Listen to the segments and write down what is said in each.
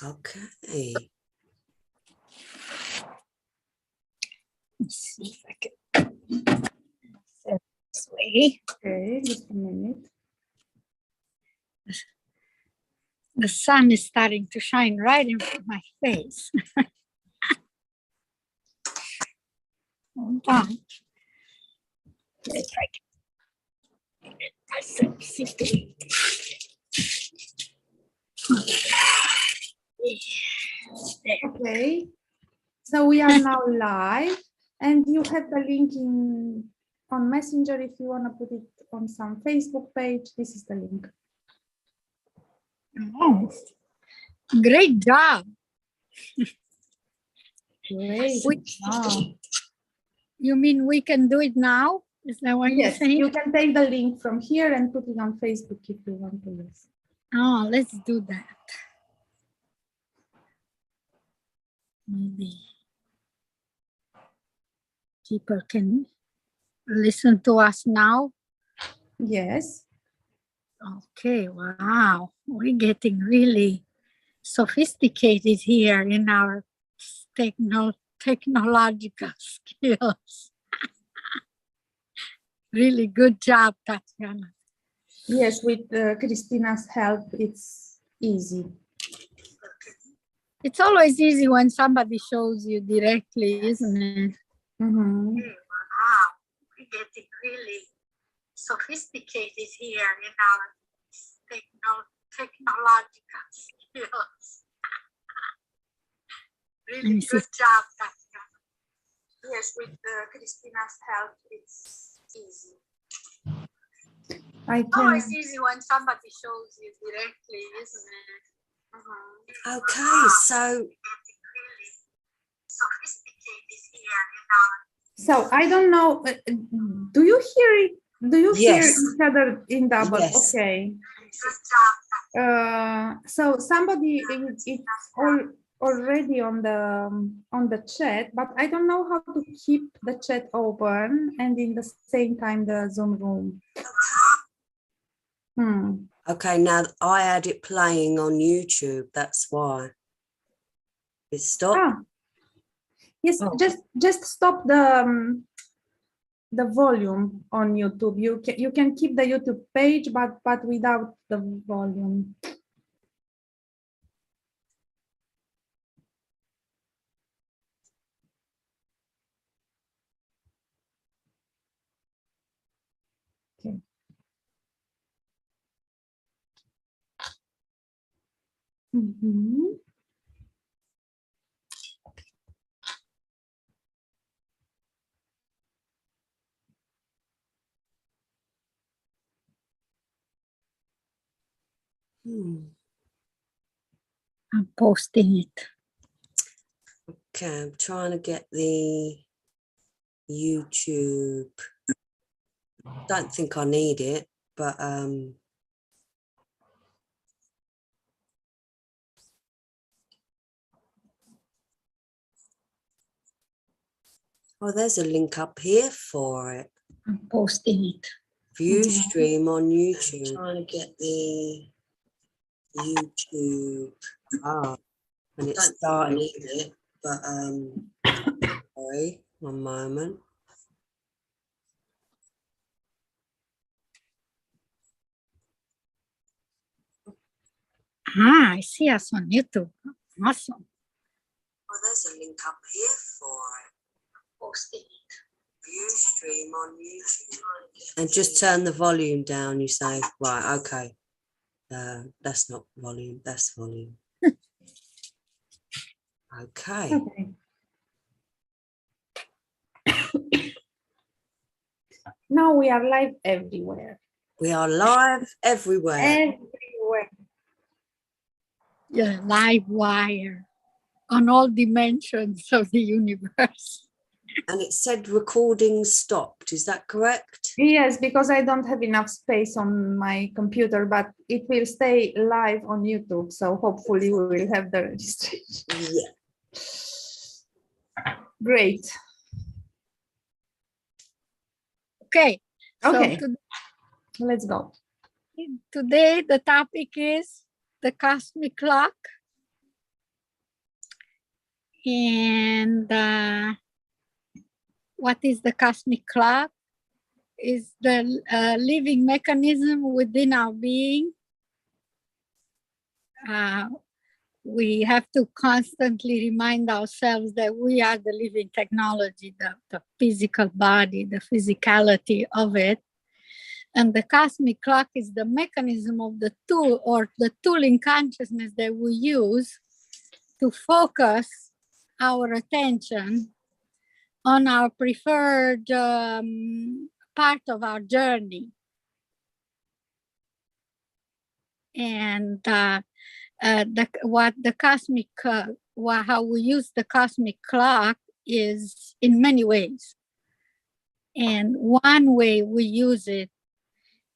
Okay. Let's see if I can set this way. Okay, just a minute. The sun is starting to shine right in my face. Hold on. If I can get myself situated. There. Okay, so we are now live, and you have the link on Messenger if you want to put it on some Facebook page. This is the link. Oh, great job. Great. Wow. You mean we can do it now? Is that what you're Yes, saying? you can take the link from here and put it on Facebook if you want to use. Oh, let's do that. Maybe people can listen to us now. Yes. Okay, wow. We're getting really sophisticated here in our technological skills. Really good job, Tatiana. Yes, with Christina's help, it's easy. It's always easy when somebody shows you directly, isn't it? Mm-hmm. Wow, we're getting really sophisticated here in our technological skills. Really good job, Tatiana. Yes, with Christina's help, it's easy. I can. Always easy when somebody shows you directly, isn't it? Mm-hmm. Okay, so Sophisticated here in our. So I don't know. Do you hear it? Do you hear Yes. each other in double? Yes. Okay. Good job. So somebody is already on the chat, but I don't know how to keep the chat open and in the same time the Zoom room. okay, now I had it playing on YouTube, that's why. It stopped. Ah. Yes, Oh. just stop the volume on YouTube. You can keep the YouTube page, but without the volume. Okay. Mm-hmm. I'm posting it. Okay, I'm trying to get the YouTube. Don't think I need it, but oh, there's a link up here for it. I'm posting it. View stream on YouTube. Trying to get the YouTube. And it's starting it, but sorry, one moment. I see us on YouTube. Awesome. Oh, there's a link up here for it. Posting it. View stream on YouTube. And just turn the volume down, you say. Right, okay. That's not volume, that's volume. Okay. Now we are live everywhere. We are live everywhere. Everywhere. Yeah, live wire on all dimensions of the universe. And it said recording stopped. Is that correct? Yes, because I don't have enough space on my computer, but it will stay live on YouTube. So hopefully we will have the registration. Yeah. Great. Okay. Okay. So Let's go. today the topic is the cosmic clock. And what is the cosmic clock? Is the living mechanism within our being. We have to constantly remind ourselves that we are the living technology, the physical body, the physicality of it. And the cosmic clock is the mechanism of the tool, or the tool in consciousness that we use to focus our attention on our preferred part of our journey. And how we use the cosmic clock is in many ways. And one way we use it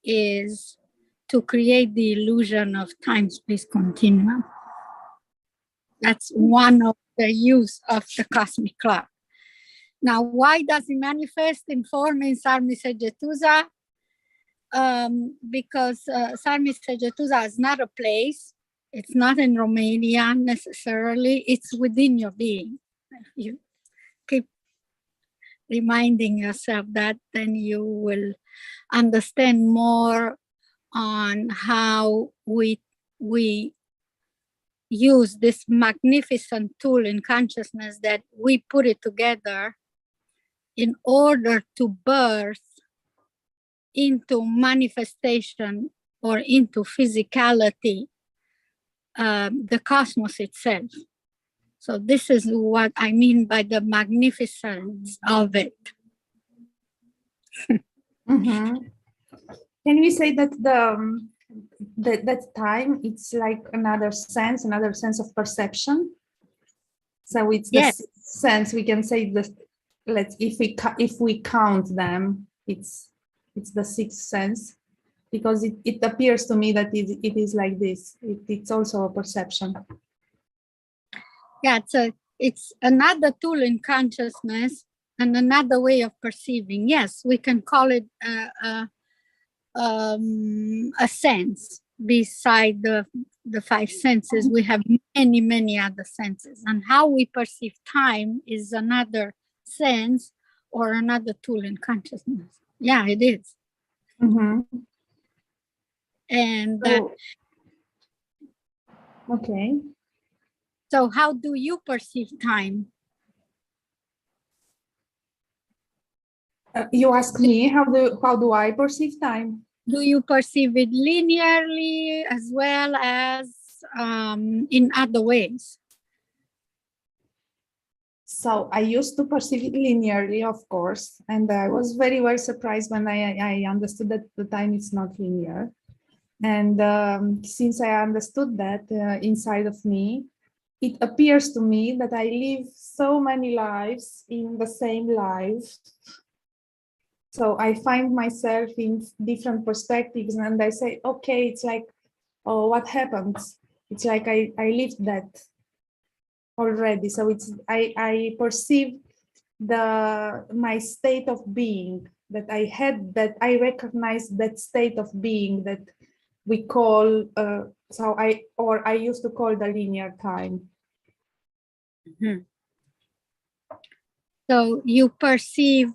is to create the illusion of time-space continuum. That's one of the use of the cosmic clock. Now, why does it manifest in form in Sarmisegetusa? Because Sarmisegetusa is not a place. It's not in Romania necessarily. It's within your being. If you keep reminding yourself that, then you will understand more on how we use this magnificent tool in consciousness, that we put it together in order to birth into manifestation or into physicality the cosmos itself. So this is what I mean by the magnificence of it. Mm-hmm. Can we say that that time, it's like another sense of perception? So it's the Yes. sense, we can say that, if we count them, it's the sixth sense, because it appears to me that it is like this. It's also a perception. Yeah, it's another tool in consciousness and another way of perceiving. Yes, we can call it a sense. Beside the five senses, we have many other senses, and how we perceive time is another sense or another tool in consciousness. Yeah, it is. Mm-hmm. And okay. So how do you perceive time? You ask me, how do I perceive time? Do you perceive it linearly as well as in other ways? So I used to perceive it linearly, of course, and I was very surprised when I understood that the time is not linear. And since I understood that inside of me, it appears to me that I live so many lives in the same life. So I find myself in different perspectives, and I say, okay, it's like, oh, what happens? It's like I lived that already. So I perceive my state of being, that I had, that I recognize that state of being that we call I used to call the linear time. Mm-hmm. So you perceive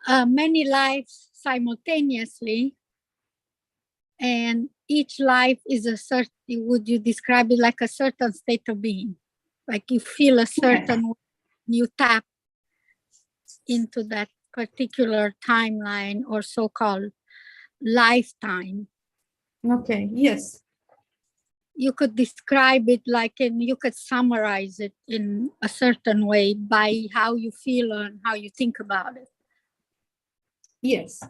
many lives simultaneously, and each life is a certain, would you describe it like a certain state of being? Like you feel a certain way, you tap into that particular timeline or so-called lifetime. Okay, yes. You could describe it like, and you could summarize it in a certain way by how you feel and how you think about it. Yes,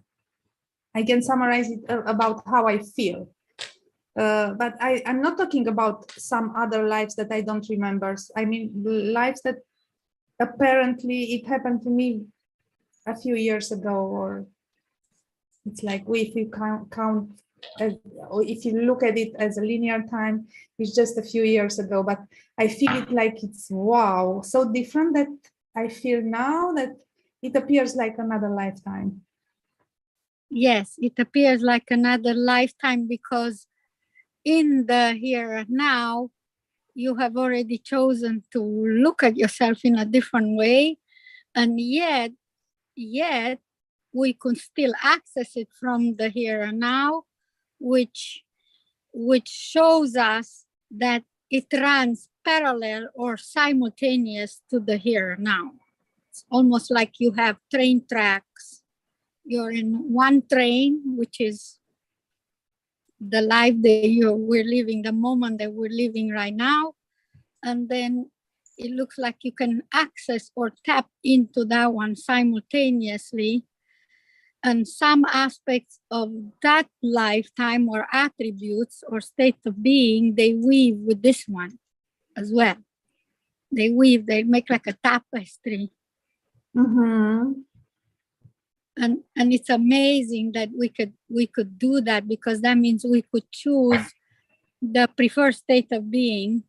I can summarize it about how I feel. But I'm not talking about some other lives that I don't remember. I mean, lives that apparently it happened to me a few years ago, or it's like if you count or if you look at it as a linear time, it's just a few years ago, but I feel it like it's wow, so different that I feel now that it appears like another lifetime. Yes, it appears like another lifetime because in the here and now, you have already chosen to look at yourself in a different way. And yet we can still access it from the here and now, which shows us that it runs parallel or simultaneous to the here and now. It's almost like you have train tracks. You're in one train, which is the life that we're living, the moment that we're living right now. And then it looks like you can access or tap into that one simultaneously. And some aspects of that lifetime or attributes or state of being, they weave with this one as well. They weave, they make like a tapestry. Mm-hmm. And it's amazing that we could do that, because that means we could choose the preferred state of being.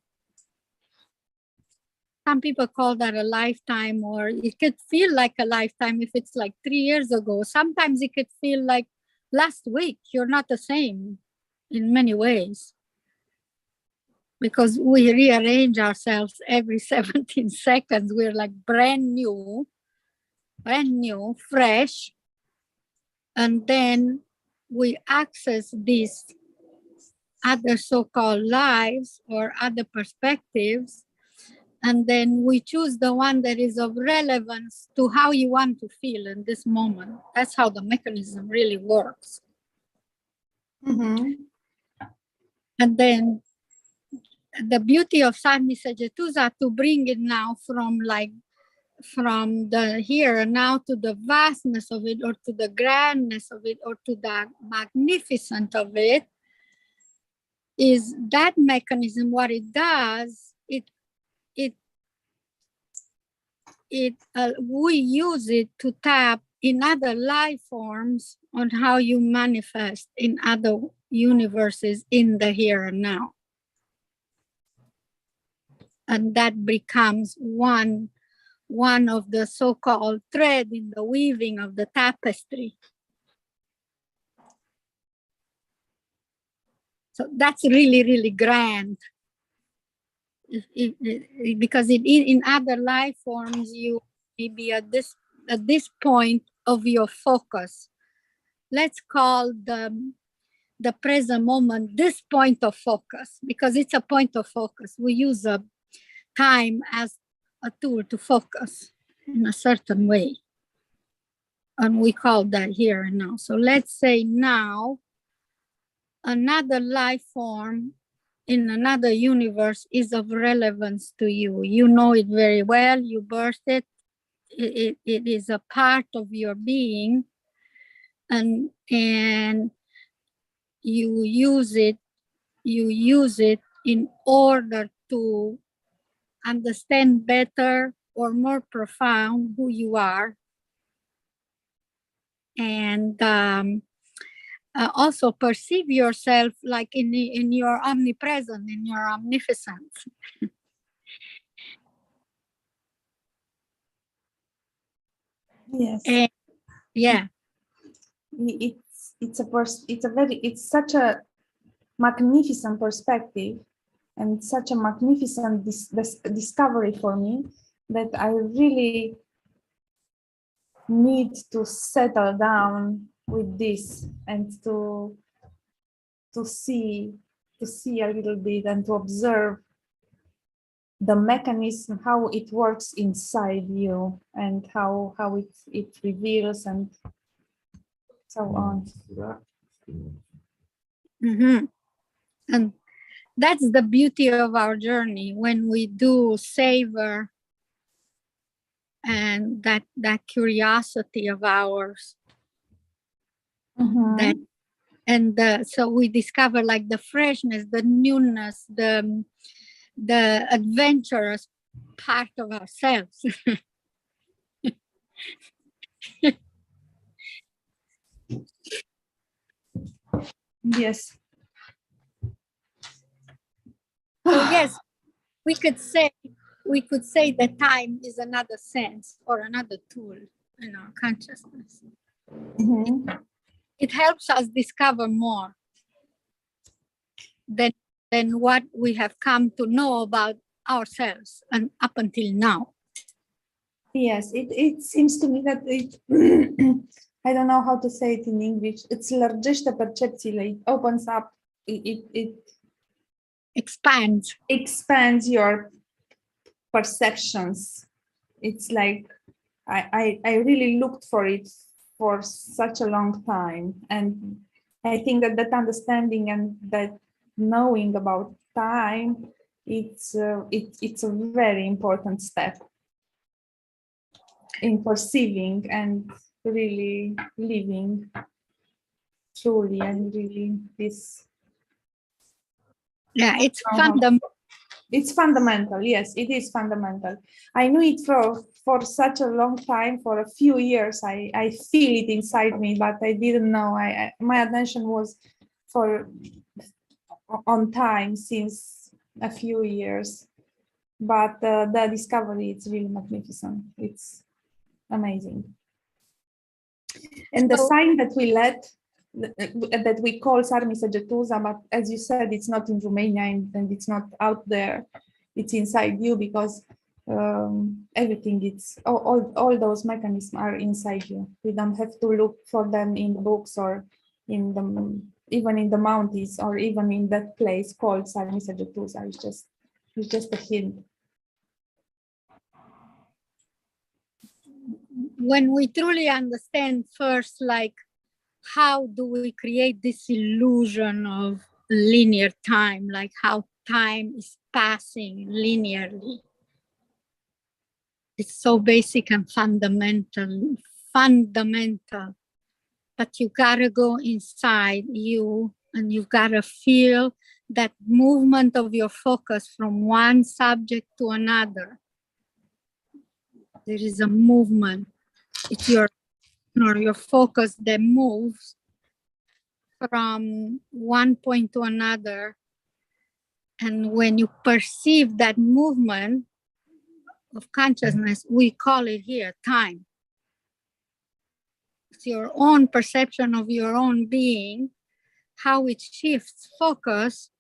Some people call that a lifetime, or it could feel like a lifetime if it's like 3 years ago. Sometimes it could feel like last week. You're not the same in many ways, because we rearrange ourselves every 17 seconds. We're like brand new, fresh. And then we access these other so-called lives or other perspectives. And then we choose the one that is of relevance to how you want to feel in this moment. That's how the mechanism really works. Mm-hmm. And then the beauty of Sarmi Sajetusa to bring it now from the here and now to the vastness of it, or to the grandness of it, or to the magnificence of it, is that mechanism. What it does, we use it to tap in other life forms on how you manifest in other universes in the here and now. And that becomes one of the so-called thread in the weaving of the tapestry. So that's really, really grand. Because in other life forms, you may be at this point of your focus. Let's call the present moment this point of focus, because it's a point of focus. We use a time as a tool to focus in a certain way. And we call that here and now. So let's say now another life form in another universe is of relevance to you. You know it very well, you birthed it. It is a part of your being, and you use it in order to understand better or more profound who you are, and also perceive yourself like in your omnipresence, in your omnificence. Yes. And, yeah. It's such a magnificent perspective and such a magnificent discovery for me that I really need to settle down with this and to see a little bit and to observe the mechanism, how it works inside you, and how it reveals and so on. Mm-hmm. And that's the beauty of our journey, when we do savor and that curiosity of ours. Mm-hmm. So we discover like the freshness, the newness, the adventurous part of ourselves. Yes. So yes, we could say that time is another sense or another tool in our consciousness. Mhm. It helps us discover more than what we have come to know about ourselves and up until now. Yes, it seems to me that it, I don't know how to say it in English. It's lărgește percepțiile. It opens up, it Expands. expands your perceptions. It's like I really looked for it for such a long time, and I think that understanding and that knowing about time, it's a very important step in perceiving and really living truly and really this. Yeah, it's fundamental. It's fundamental. Yes, it is fundamental. I knew it for such a long time, for a few years. I feel it inside me, but I didn't know. My attention was on time since a few years, but the discovery, it's really magnificent. It's amazing. And the sign that we that we call Sarmi Săgetuza, but as you said, it's not in Romania and it's not out there. It's inside you, because everything, it's all those mechanisms are inside you. We don't have to look for them in the books or even in the mountains or even in that place called Sarmi Săgetuza. It's just a hint. When we truly understand first, like, how do we create this illusion of linear time, like how time is passing linearly? It's so basic and fundamental, but you gotta go inside you and you gotta feel that movement of your focus from one subject to another. There is a movement. It's your focus that moves from one point to another. And when you perceive that movement of consciousness, we call it here time. It's your own perception of your own being, how it shifts focus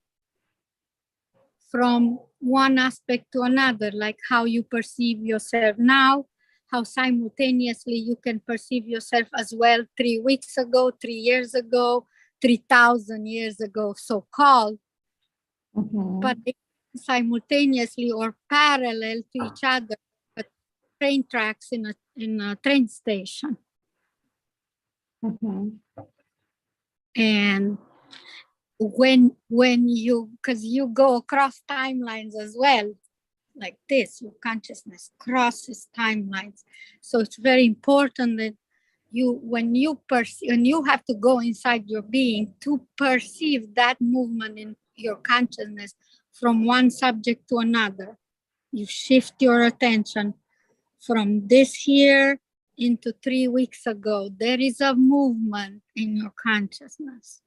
from one aspect to another, like how you perceive yourself now, how simultaneously you can perceive yourself as well 3 weeks ago, 3 years ago, 3,000 years ago, so-called, but they simultaneously or parallel to each other, but train tracks in a train station. And when you, because you go across timelines as well, like this, your consciousness crosses timelines. So it's very important that when you perceive, and you have to go inside your being to perceive that movement in your consciousness from one subject to another. You shift your attention from this here into 3 weeks ago. There is a movement in your consciousness.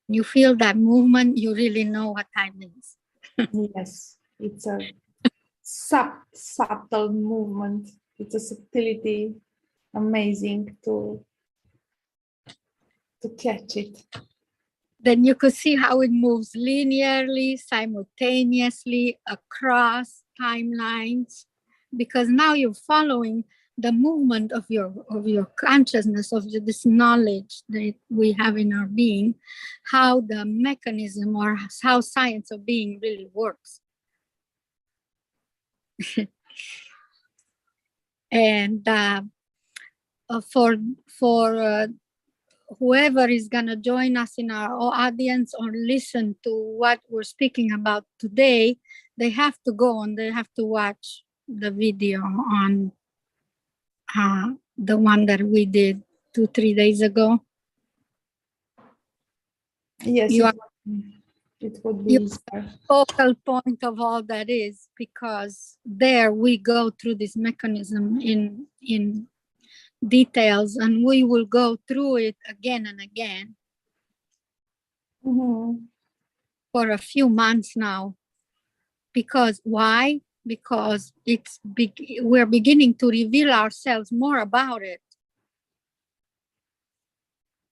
You feel that movement, you really know what time is. Yes, it's a subtle movement. It's a subtlety, amazing to catch it. Then you could see how it moves linearly, simultaneously, across timelines, because now you're following the movement of your consciousness, of this knowledge that we have in our being, how the mechanism or how science of being really works. And for whoever is going to join us in our audience or listen to what we're speaking about today, they have to go and they have to watch the video on the one that we did 2-3 days ago. Yes. it would be easier. Focal point of all that is, because there we go through this mechanism in details, and we will go through it again and again for a few months now. Because why? Because we're beginning to reveal ourselves more about it.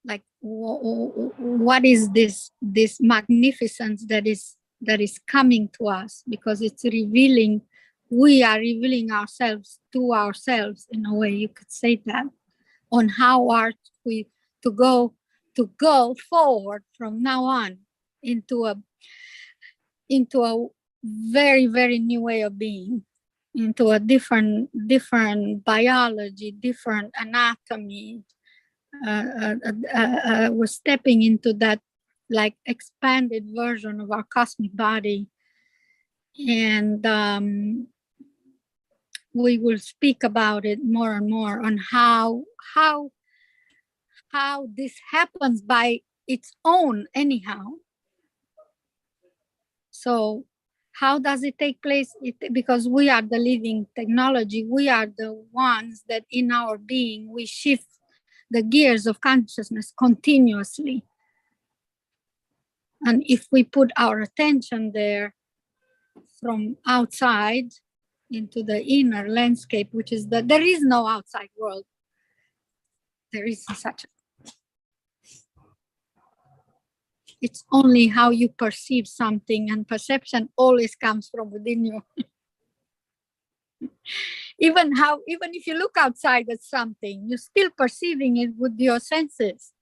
Like, what is this magnificence that is coming to us? Because it's revealing, we are revealing ourselves to ourselves, in a way you could say that, on how are we to go forward from now on into a very, very new way of being, into a different biology, different anatomy. We're stepping into that like expanded version of our cosmic body, and we will speak about it more and more on how this happens by its own anyhow. So how does it take place? Because we are the living technology. We are the ones that in our being, we shift the gears of consciousness continuously. And if we put our attention there from outside into the inner landscape, which is there is no outside world. There isn't such a. It's only how you perceive something, and perception always comes from within you. Even if you look outside at something, you're still perceiving it with your senses.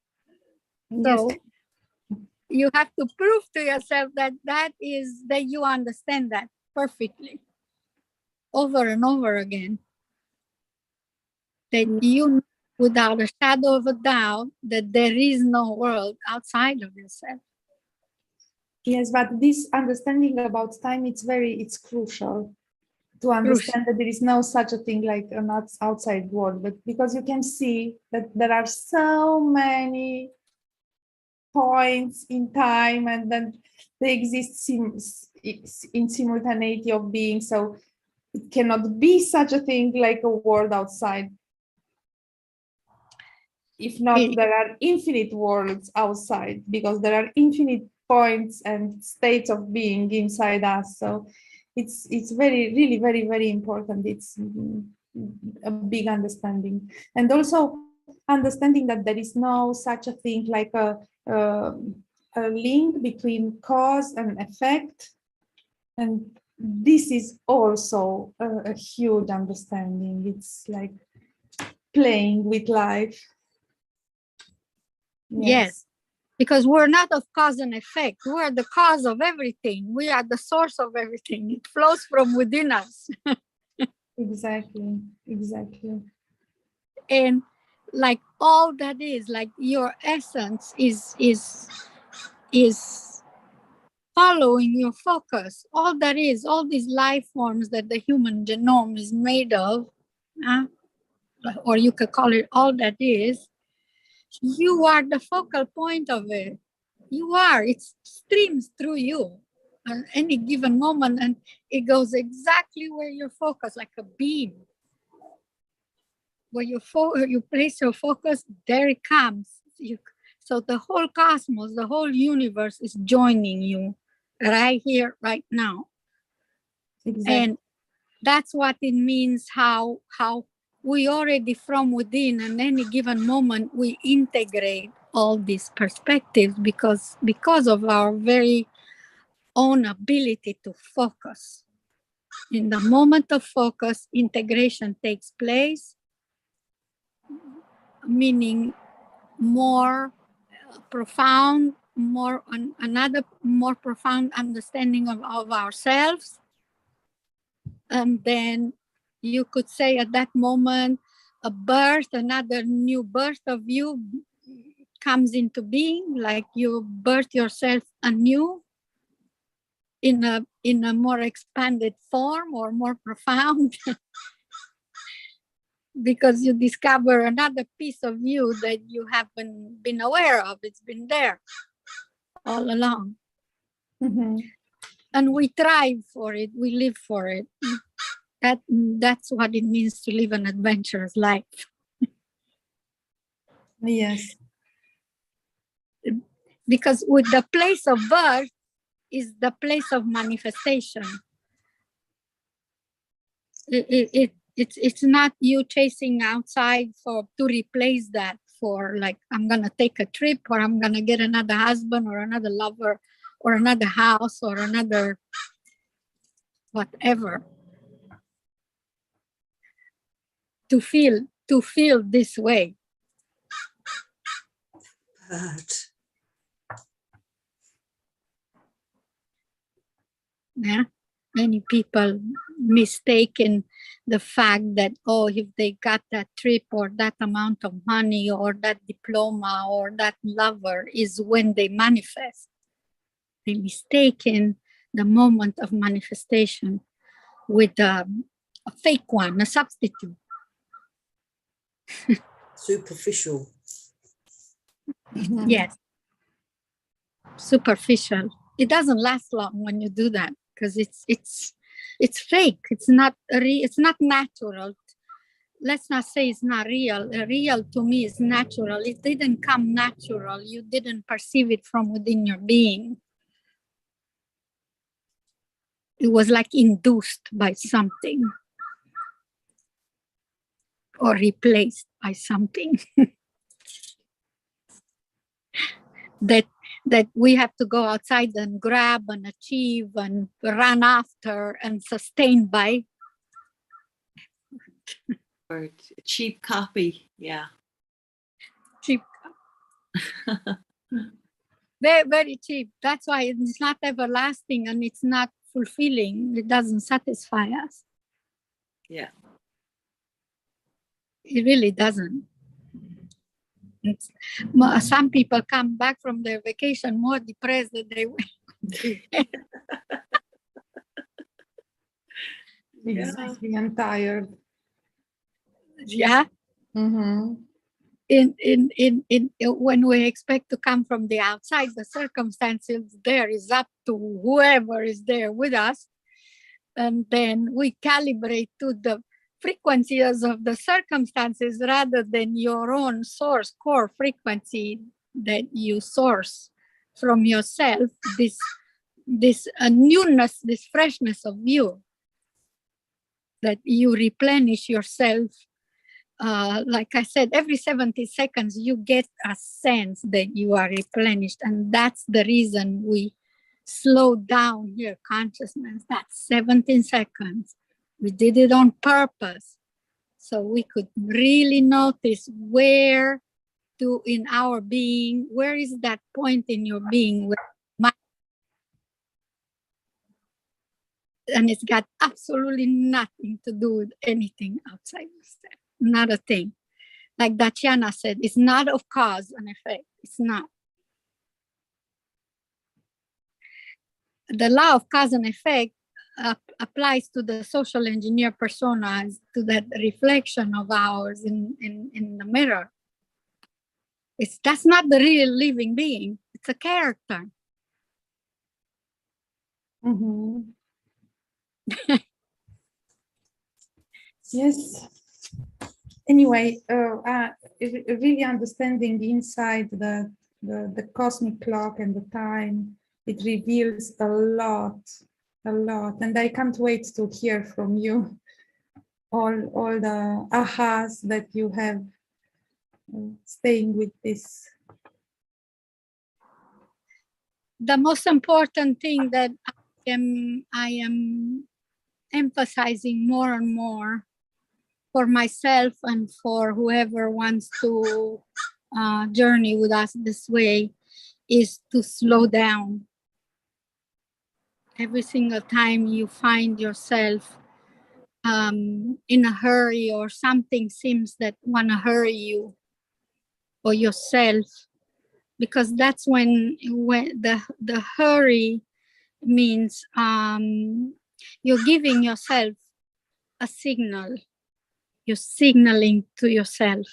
So you have to prove to yourself that you understand that perfectly over and over again. That you know without a shadow of a doubt that there is no world outside of yourself. Yes, but this understanding about time, it's crucial to understand that there is no such a thing like an outside world, but because you can see that there are so many points in time, and then they exist in simultaneity of being, so it cannot be such a thing like a world outside. If not, there are infinite worlds outside, because there are infinite points and states of being inside us. So it's really very, very important. It's a big understanding, and also understanding that there is no such a thing like a link between cause and effect, and this is also a huge understanding. It's like playing with life. Yes, because we're not of cause and effect. We're the cause of everything. We are the source of everything. It flows from within us. Exactly. And like all that is, like your essence is following your focus. All that is, all these life forms that the human genome is made of, or you could call it all that is, you are the focal point of it. You are. It streams through you at any given moment, and it goes exactly where you're focused, like a beam. Where you place your focus, there it comes. So the whole cosmos, the whole universe is joining you right here, right now. Exactly. And that's what it means, how we already from within, at any given moment, we integrate all these perspectives because of our very own ability to focus. In the moment of focus, integration takes place, meaning more profound, another more profound understanding of ourselves. And then you could say at that moment, another new birth of you comes into being, like you birth yourself anew in a more expanded form or more profound. Because you discover another piece of you that you haven't been aware of. It's been there all along. And we thrive for it, we live for it. That's what it means to live an adventurous life. Yes. Because with the place of birth is the place of manifestation. It's not you chasing outside to replace that for, like, I'm gonna take a trip, or I'm gonna get another husband or another lover or another house or another whatever. To feel this way. But Yeah, many people mistaken the fact that, oh, if they got that trip or that amount of money or that diploma or that lover is when they manifest. They mistaken the moment of manifestation with a fake one, a substitute. superficial. Yes, superficial. It doesn't last long when you do that, because it's fake. It's not natural. Let's not say it's not real. Real to me is natural. It didn't come natural. You didn't perceive it from within your being. It was like induced by something or replaced by something. that we have to go outside and grab and achieve and run after and sustain by. Or cheap copy, yeah. Cheap. Very, very cheap. That's why it's not everlasting and it's not fulfilling. It doesn't satisfy us. Yeah. It really doesn't. Some people come back from their vacation more depressed than they went. Exactly, I'm tired. Yeah. Mm-hmm. When we expect to come from the outside, the circumstances there is up to whoever is there with us. And then we calibrate to the frequencies of the circumstances rather than your own source core frequency that you source from yourself, this newness, this freshness of you, that you replenish yourself. Like I said, every 70 seconds you get a sense that you are replenished, and that's the reason we slow down your consciousness. That's 17 seconds. We did it on purpose, so we could really notice where in our being, where is that point in your being where and it's got absolutely nothing to do with anything outside yourself. Not a thing. Like Daciana said, it's not of cause and effect. It's not. The law of cause and effect applies to the social engineer personas, to that reflection of ours in the mirror. That's not the real living being. It's a character. Mm-hmm. Yes. Anyway, really understanding inside the cosmic clock and the time, it reveals a lot, and I can't wait to hear from you all the ahas that you have staying with this. The most important thing that I am emphasizing more and more for myself and for whoever wants to journey with us this way is to slow down. Every single time you find yourself in a hurry, or something seems that want to hurry you or yourself, because that's when the hurry means you're giving yourself a signal. You're signaling to yourself.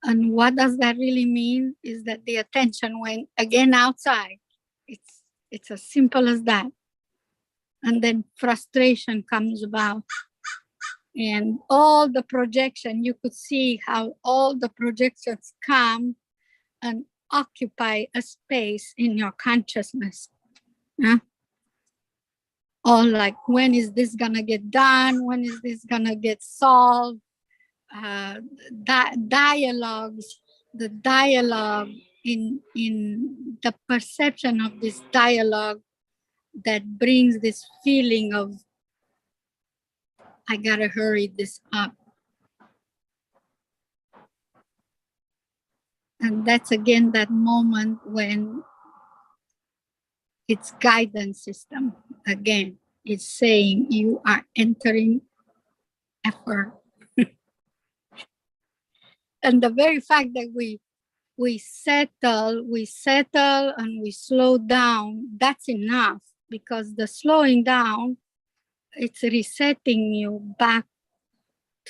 And what does that really mean is that the attention went again outside. It's as simple as that. And then frustration comes about. And all the projection, you could see how all the projections come and occupy a space in your consciousness. Yeah? All like, when is this gonna get done? When is this gonna get solved? Dialogues, the dialogue in the perception of this dialogue that brings this feeling of, I gotta hurry this up. And that's again that moment when it's guidance system. Again, it's saying you are entering effort. And the very fact that we settle and we slow down, that's enough, because the slowing down, it's resetting you back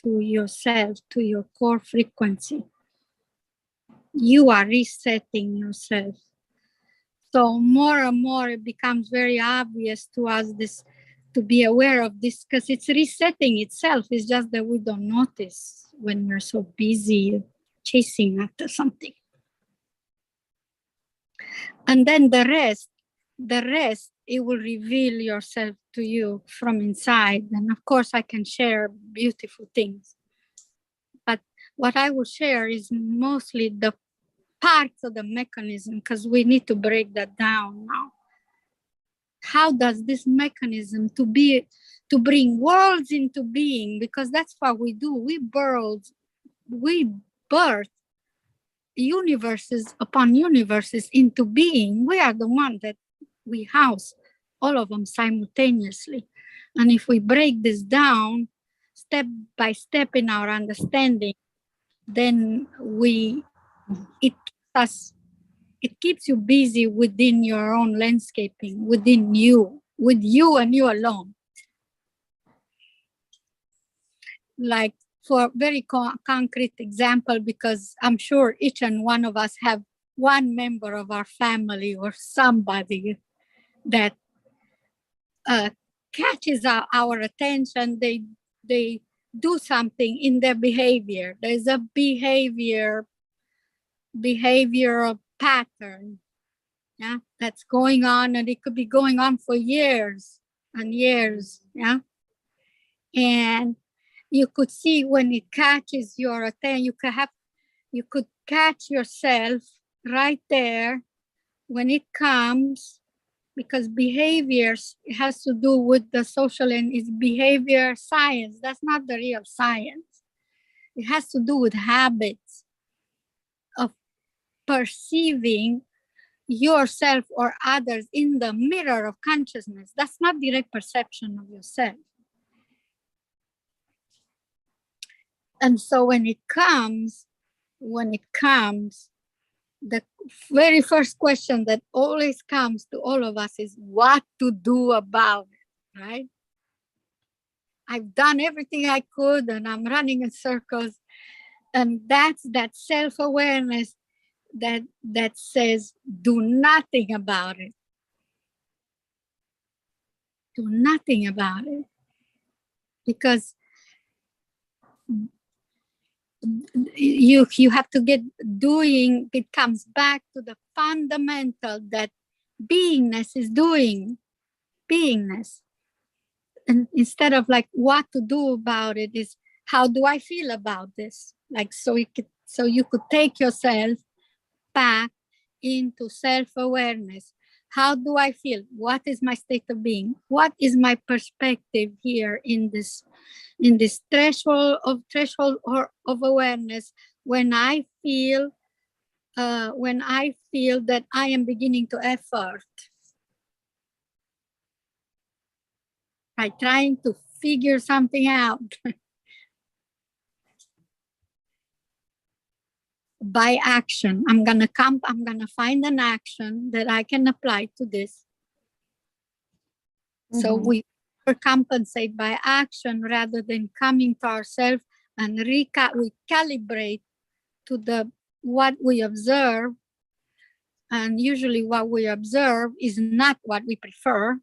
to yourself, to your core frequency. You are resetting yourself. So more and more it becomes very obvious to us this, to be aware of this, because it's resetting itself. It's just that we don't notice when we're so busy chasing after something. And then the rest, it will reveal yourself to you from inside. And of course I can share beautiful things. But what I will share is mostly the parts of the mechanism, because we need to break that down now. How does this mechanism to bring worlds into being, because that's what we do. We birth universes upon universes into being. We are the one that we house all of them simultaneously. And if we break this down step by step in our understanding, then it keeps you busy within your own landscaping, within you, with you and you alone. Like, for a very concrete example, because I'm sure each and one of us have one member of our family or somebody that catches our attention. They do something in their behavior. There's a behavioral pattern, yeah, that's going on, and it could be going on for years and years, yeah. And you could see when it catches your attention, you could catch yourself right there when it comes, because behaviors has to do with the social, and it's behavior science. That's not the real science. It has to do with habits of perceiving yourself or others in the mirror of consciousness. That's not direct perception of yourself. And so when it comes, the very first question that always comes to all of us is what to do about it, right? I've done everything I could and I'm running in circles. And that's that self-awareness that says, do nothing about it. Do nothing about it. Because you have to get doing. It comes back to the fundamental that beingness is doing beingness. And instead of like what to do about it, is how do I feel about this? Like, so you could take yourself back into self-awareness. How do I feel? What is my state of being? What is my perspective here in this threshold of awareness when I feel that I am beginning to effort, by trying to figure something out by action. I'm gonna find an action that I can apply to this. Mm-hmm. So we compensate by action rather than coming to ourselves and we calibrate to the what we observe, and usually what we observe is not what we prefer.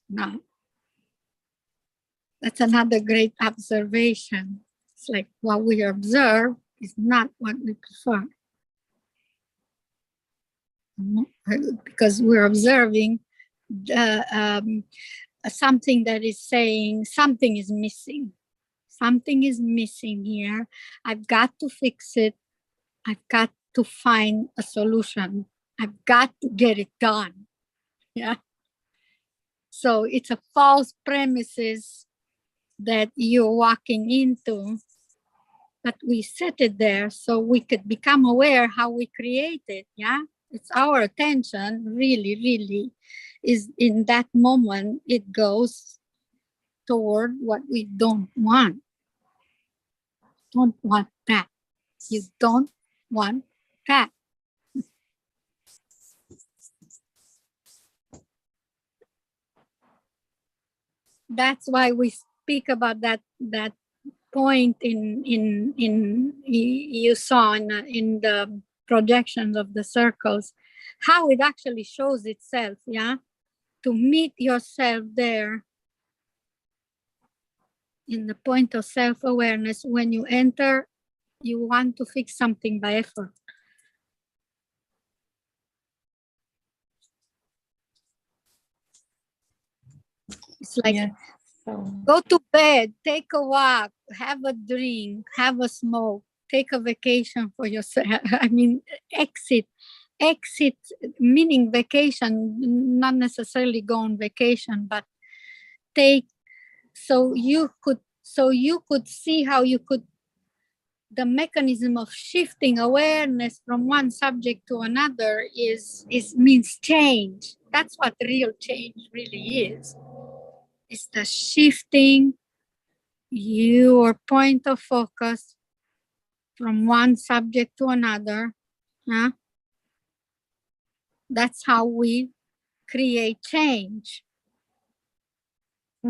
No. That's another great observation. It's like what we observe is not what we prefer. Because we're observing something that is saying something is missing. Something is missing here. I've got to fix it. I've got to find a solution. I've got to get it done. Yeah. So it's a false premises that you're walking into, but we set it there so we could become aware how we create it. Yeah. It's our attention really, really is in that moment, it goes toward what we don't want. Don't want that. You don't want that. That's why we speak about that point in you saw in the projections of the circles, how it actually shows itself. Yeah, to meet yourself there in the point of self-awareness. When you enter, you want to fix something by effort. It's like, Yeah. So go to bed, take a walk, have a drink, have a smoke, take a vacation for yourself. I mean, exit, meaning vacation, not necessarily go on vacation, but take, so you could see how you could, the mechanism of shifting awareness from one subject to another means change. That's what real change really is. It's the shifting your point of focus from one subject to another. Huh? That's how we create change.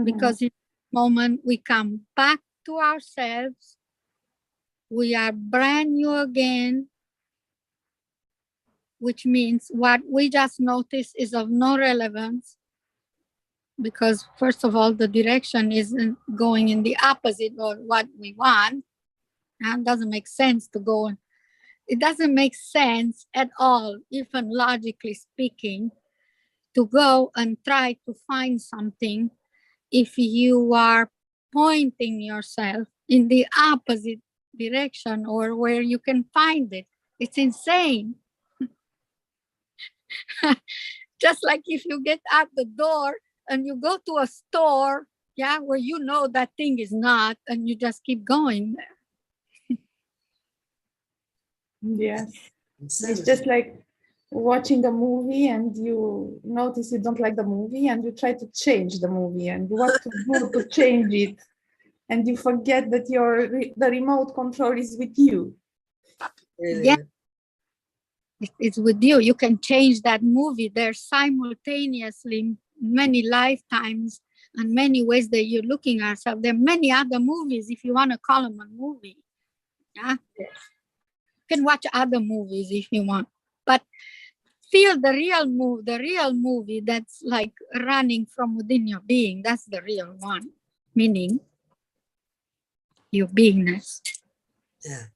Because in the moment we come back to ourselves, we are brand new again, which means what we just noticed is of no relevance. Because first of all, the direction isn't going in the opposite of what we want. It doesn't make sense to go. It doesn't make sense at all, even logically speaking, to go and try to find something if you are pointing yourself in the opposite direction or where you can find it. It's insane. Just like if you get out the door and you go to a store, yeah, where you know that thing is not, and you just keep going there. yes, it's just like watching a movie and you notice you don't like the movie and you try to change the movie and what to do to change it, and you forget that the remote control is with you. Yeah. It's with you. You can change that movie. There's simultaneously many lifetimes and many ways that you're looking at yourself. There are many other movies, if you want to call them a movie. Yeah. Yes. You can watch other movies if you want, but feel the real movie that's like running from within your being. That's the real one, meaning your beingness. Yeah.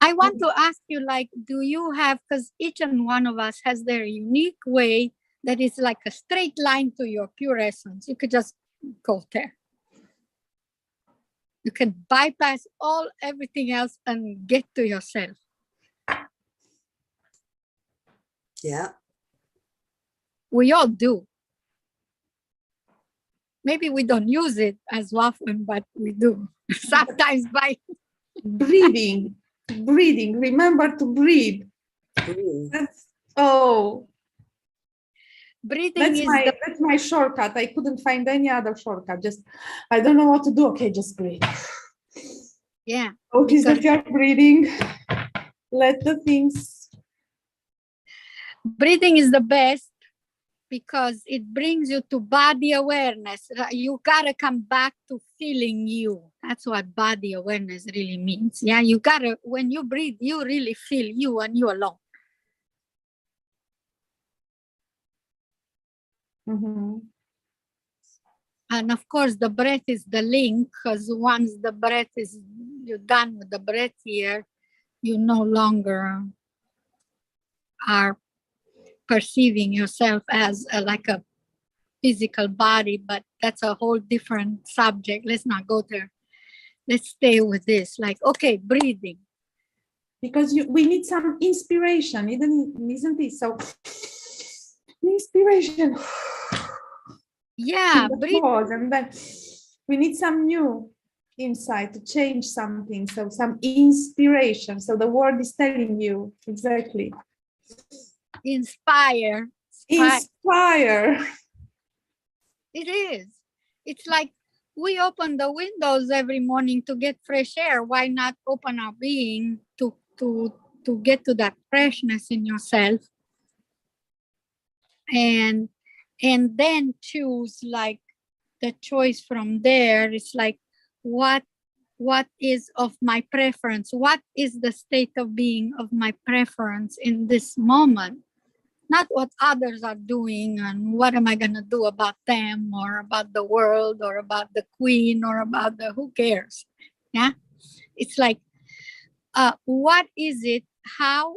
I want to ask you, like, do you have, because each and one of us has their unique way that is like a straight line to your pure essence. You could just go there. You can bypass everything else and get to yourself. Yeah. We all do. Maybe we don't use it as often, but we do. Sometimes by breathing. Remember to breathe. That's my shortcut. I couldn't find any other shortcut. Just, I don't know what to do. Okay, just breathe. Yeah. Notice that you're breathing. Let the things. Breathing is the best because it brings you to body awareness. You gotta come back to feeling you. That's what body awareness really means. Yeah, you gotta, when you breathe, you really feel you and you alone. Mhm. And of course, the breath is the link, because once the breath is, you're done with the breath here, you no longer are perceiving yourself as like a physical body, but that's a whole different subject. Let's not go there. Let's stay with this. Like, okay, breathing. Because we need some inspiration, isn't it? So inspiration. Yeah, The breathe. pause, and then we need some new insight to change something. So some inspiration. So the word is telling you exactly. Inspire. Inspire. It is. It's like we open the windows every morning to get fresh air. Why not open our being to get to that freshness in yourself, and then choose, like, the choice from there is like, what is of my preference? What is the state of being of my preference in this moment? Not what others are doing and what am I going to do about them or about the world or about the queen or about the who cares. Yeah, it's like, what is it, how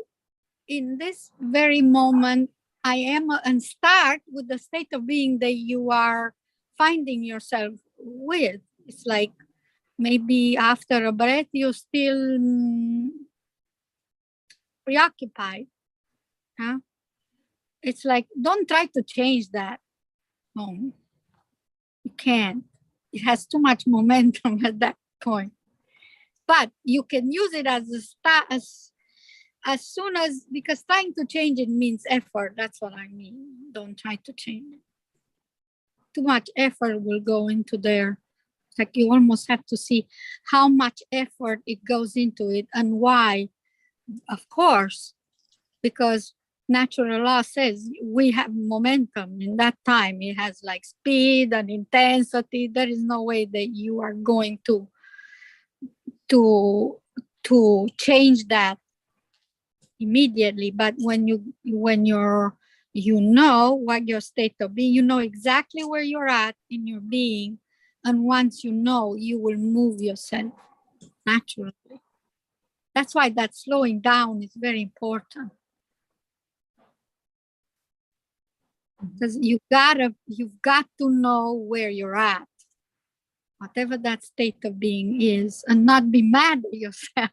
in this very moment I am, and start with the state of being that you are finding yourself with. It's like, maybe after a breath you're still preoccupied. Huh? It's like, don't try to change that. No, you can't. It has too much momentum at that point. But you can use it as a start, as soon as, because trying to change it means effort. That's what I mean. Don't try to change it. Too much effort will go into there. It's like you almost have to see how much effort it goes into it and why. Of course, because natural law says we have momentum in that time. It has like speed and intensity. There is no way that you are going to change that immediately. But when you know what your state of being, you know exactly where you're at in your being, and once you know, you will move yourself naturally. That's why that slowing down is very important, because you've got to know where you're at, whatever that state of being is, and not be mad at yourself.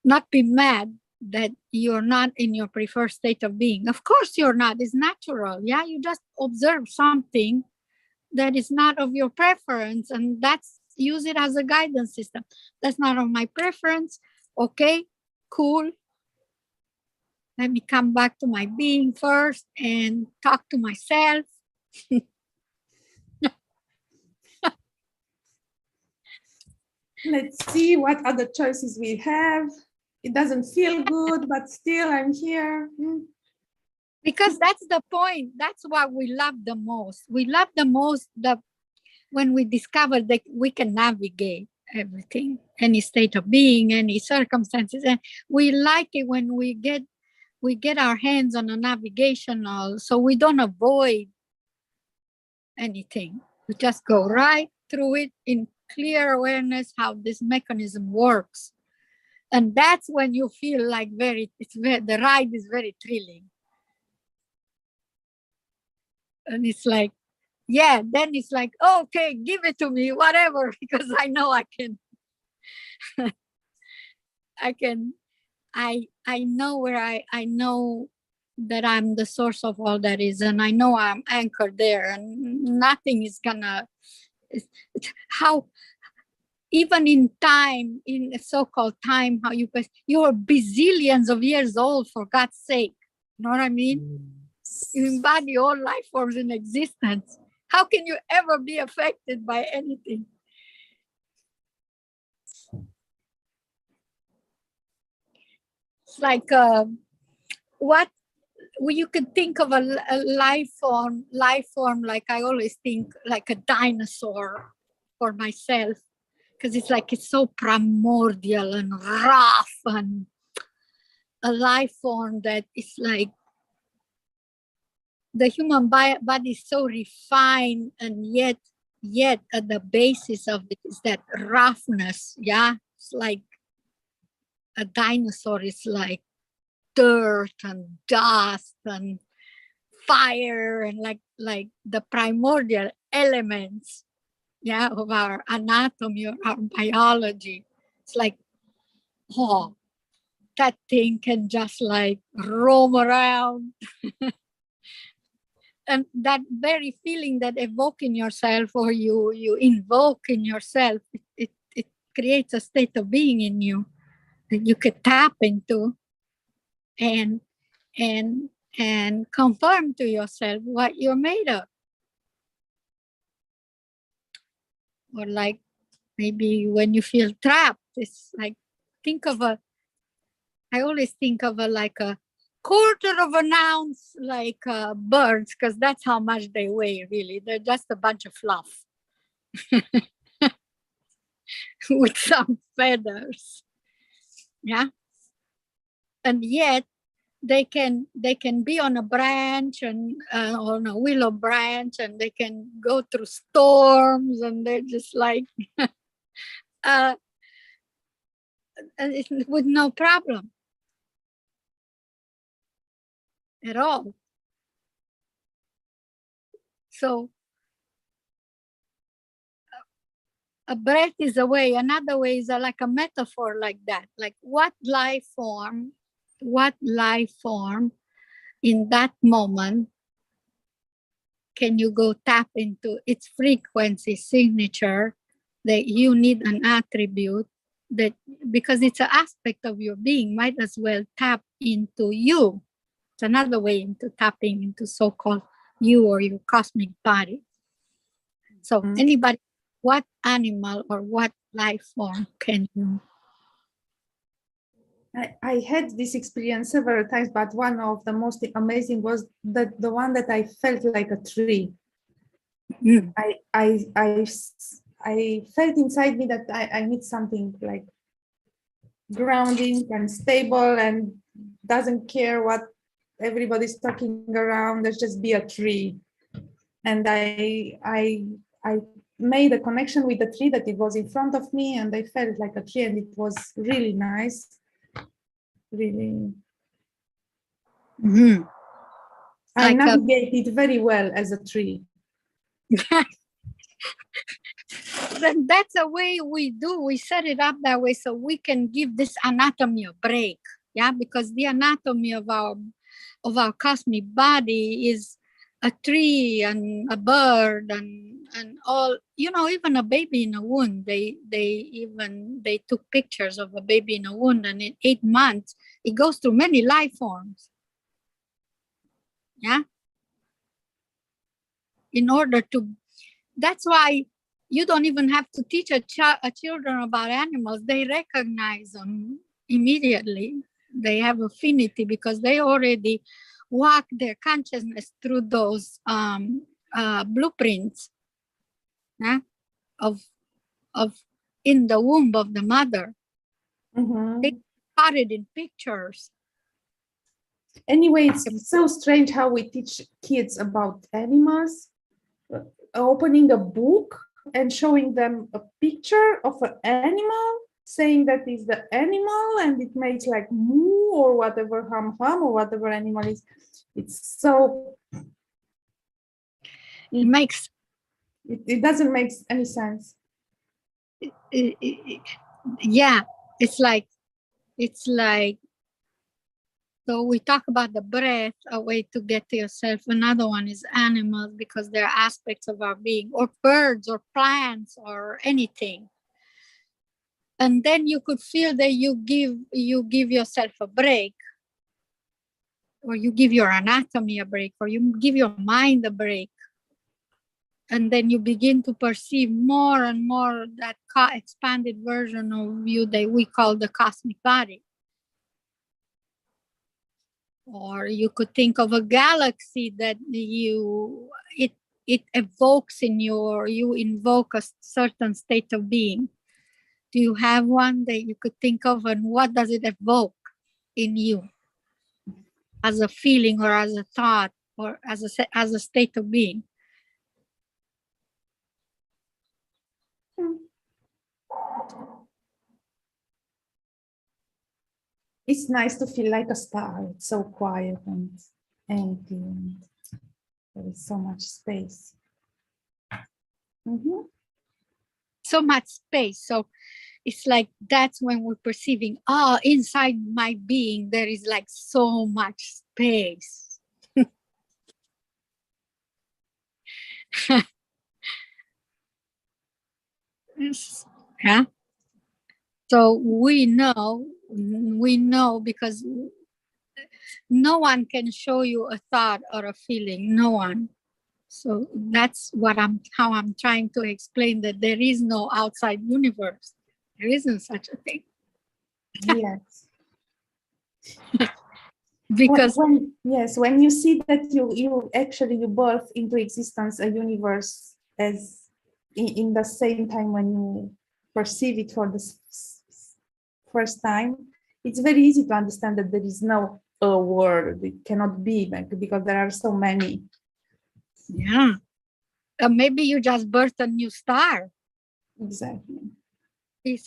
Not be mad that you're not in your preferred state of being. Of course you're not. It's natural. Yeah, you just observe something that is not of your preference, and that's, use it as a guidance system. That's not of my preference. Okay, cool. Let me come back to my being first and talk to myself. Let's see what other choices we have. It doesn't feel good, but still I'm here. Because that's the point. That's what we love the most. We love the most when we discover that we can navigate everything, any state of being, any circumstances. And we like it when we get our hands on a navigational, so we don't avoid anything. We just go right through it in clear awareness how this mechanism works. And that's when you feel like the ride is very thrilling. And it's like, yeah, then it's like, okay, give it to me, whatever, because I know I can. I know where I know that I'm the source of all that is, and I know I'm anchored there, and nothing is gonna, how, even in time, in so-called time, how you're bazillions of years old, for God's sake. You know what I mean? You embody all life forms in existence. How can you ever be affected by anything? It's like, what you could think of a life form like I always think like a dinosaur for myself, because it's so primordial and rough, and a life form that is like the human body is so refined, and yet at the basis of it is that roughness. Yeah, it's like a dinosaur is like dirt and dust and fire, and like the primordial elements, yeah, of our anatomy or our biology. It's like, oh, that thing can just like roam around. And that very feeling that evoke in yourself, or you invoke in yourself, it creates a state of being in you that you could tap into and and confirm to yourself what you're made of. Or like maybe when you feel trapped, it's like I always think of like a quarter of an ounce, like birds, because that's how much they weigh, really. They're just a bunch of fluff with some feathers. Yeah. And yet they can be on a branch and on a willow branch, and they can go through storms, and they're just like with no problem at all. So a breath is a way. Another way is like a metaphor like that. Like what life form in that moment can you go tap into its frequency signature, that you need an attribute that, because it's an aspect of your being, might as well tap into you. It's another way into tapping into so-called you or your cosmic body. So anybody, what animal or what life form can you? I had this experience several times, but one of the most amazing was the one that I felt like a tree. Mm. I felt inside me that I need something like grounding and stable and doesn't care what everybody's talking around. Let's just be a tree. And I made a connection with the tree, that it was in front of me, and I felt like a tree, and it was really nice. Really. Mm-hmm. I Like navigate it very well as a tree. That's the way we do. We set it up that way so we can give this anatomy a break. Yeah, because the anatomy of our cosmic body is a tree and a bird and all. You know, even a baby in a womb. They took pictures of a baby in a womb, and in 8 months it goes through many life forms. Yeah. In order to, that's why you don't even have to teach a children about animals. They recognize them immediately. They have affinity because they already walk their consciousness through those blueprints, yeah, of in the womb of the mother. Mm-hmm. They got it in pictures. Anyway, it's so strange how we teach kids about animals, opening a book and showing them a picture of an animal, saying that is the animal, and it makes like moo or whatever, hum or whatever animal is. It's so, it doesn't make any sense. Yeah, it's like so we talk about the breath, a way to get to yourself. Another one is animals, because they're aspects of our being, or birds or plants or anything. And then you could feel that you give yourself a break, or you give your anatomy a break, or you give your mind a break. And then you begin to perceive more and more that expanded version of you that we call the cosmic body. Or you could think of a galaxy that it evokes in you invoke a certain state of being. Do you have one that you could think of, and what does it evoke in you as a feeling or as a thought or as a state of being? It's nice to feel like a star. It's so quiet and empty, and there is so much space. Mhm. So much space. So it's like that's when we're perceiving, oh, inside my being, there is like so much space. Yeah. So we know because no one can show you a thought or a feeling, no one. So that's how I'm trying to explain that there is no outside universe. There isn't such a thing. Yes. Because when you see that you actually birth into existence a universe as in the same time when you perceive it for the first time, it's very easy to understand that there is no a world. It cannot be, because there are so many. Yeah. Maybe you just birthed a new star. Exactly.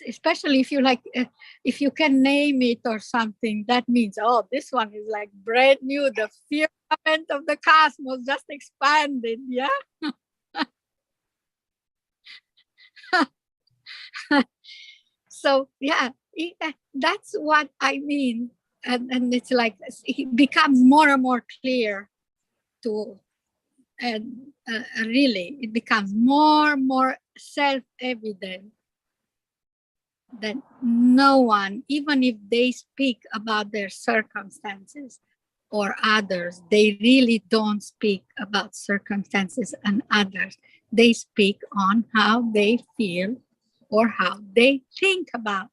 Especially if you if you can name it or something, that means, oh, this one is like brand new. The firmament of the cosmos just expanded. Yeah. So yeah, that's what I mean. And it's like it becomes more and more clear to, and really it becomes more and more self-evident that no one, even if they speak about their circumstances or others, they really don't speak about circumstances and others. They speak on how they feel or how they think about.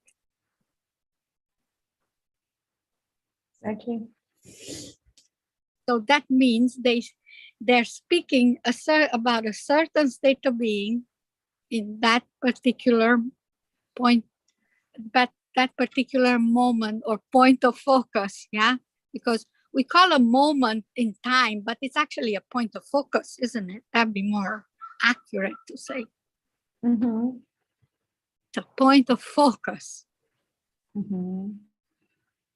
Exactly. So that means they're speaking about a certain state of being in that particular point, that particular moment or point of focus, yeah? Because we call a moment in time, but it's actually a point of focus, isn't it? That'd be more accurate to say. Mm-hmm. It's a point of focus. Mm-hmm.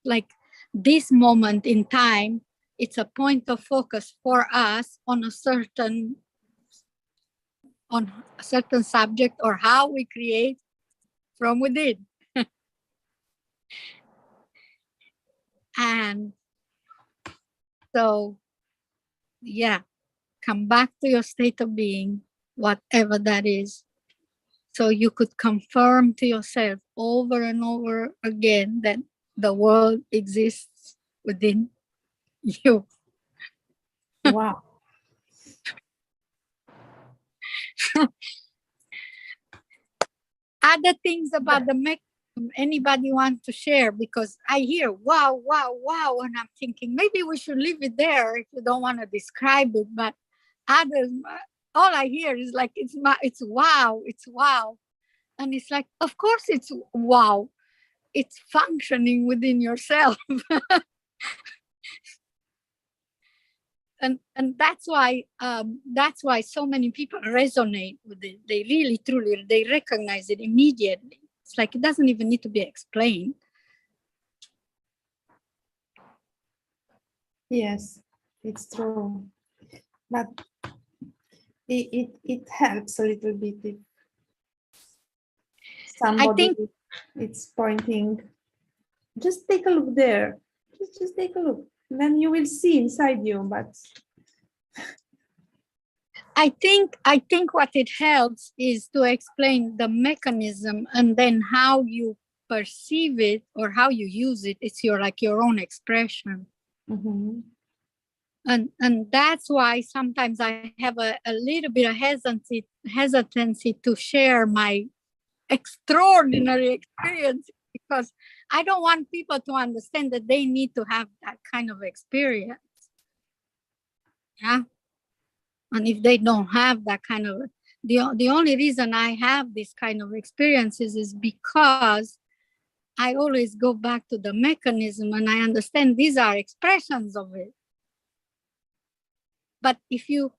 Like this moment in time, it's a point of focus for us on a certain subject or how we create from within. And so, yeah, come back to your state of being, whatever that is. So you could confirm to yourself over and over again that the world exists within you. Wow. Other things about the mechanism anybody want to share? Because I hear wow, wow, wow, and I'm thinking maybe we should leave it there if you don't want to describe it. But others, all I hear is like it's wow, and it's like, of course it's wow, it's functioning within yourself. And that's why so many people resonate with it. They really truly they recognize it immediately. It's like it doesn't even need to be explained. Yes, it's true. But it helps a little bit if somebody I think it's pointing, just take a look there. Just take a look. And then you will see inside you, but I think what it helps is to explain the mechanism and then how you perceive it or how you use it. It's your own expression. mm-hmm. And that's why sometimes I have a little bit of hesitancy to share my extraordinary experience, because I don't want people to understand that they need to have that kind of experience. Yeah. And if they don't have that kind of, the only reason I have this kind of experiences is because I always go back to the mechanism and I understand these are expressions of it. But if you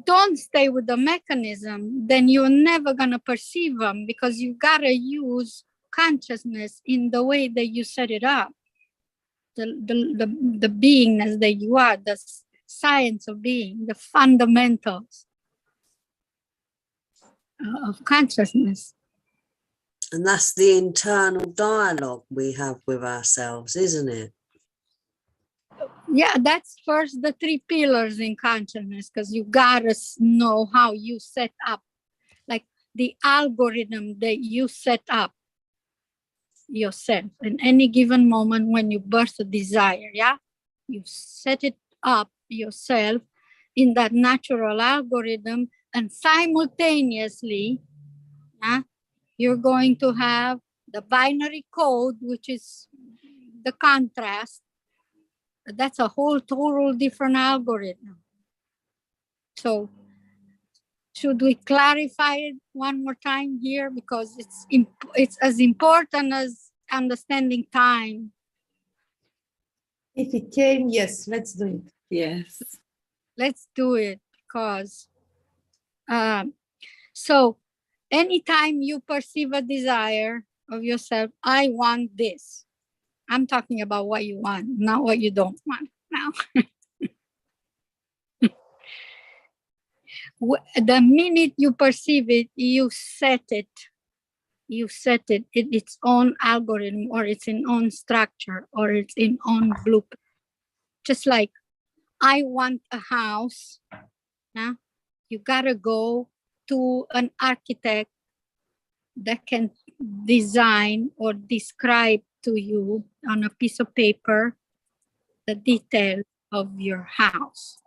don't stay with the mechanism, then you're never gonna perceive them, because you gotta use consciousness in the way that you set it up. The beingness that you are, the science of being, the fundamentals of consciousness. And that's the internal dialogue we have with ourselves, isn't it? Yeah, that's first the three pillars in consciousness, because you gotta know how you set up, like the algorithm that you set up yourself in any given moment when you birth a desire. Yeah, you set it up yourself in that natural algorithm, and simultaneously, yeah, you're going to have the binary code, which is the contrast. That's a whole total different algorithm. So should we clarify it one more time here, because it's as important as understanding time. If it came, yes, let's do it. Yes. Let's do it, because so anytime you perceive a desire of yourself, I want this. I'm talking about what you want, not what you don't want now. The minute you perceive it, you set it. You set it in its own algorithm, or its in own structure, or its in own blueprint. Just like I want a house, yeah? You gotta go to an architect that can design or describe to you on a piece of paper the details of your house.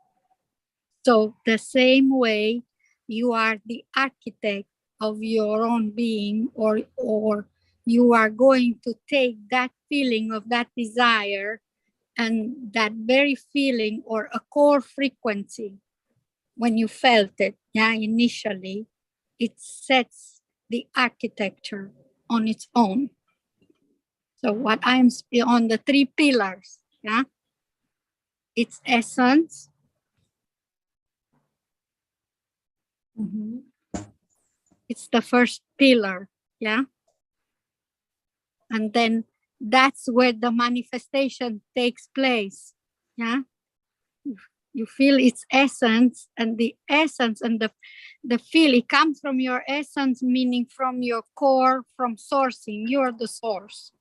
So the same way you are the architect of your own being, or you are going to take that feeling of that desire and that very feeling, or a core frequency, when you felt it, yeah, initially, it sets the architecture on its own. So what I'm on the three pillars, yeah, its essence. Mm-hmm. It's the first pillar, yeah? And then that's where the manifestation takes place, yeah? You feel its essence, and the essence and the feel, it comes from your essence, meaning from your core, from sourcing. You're the source,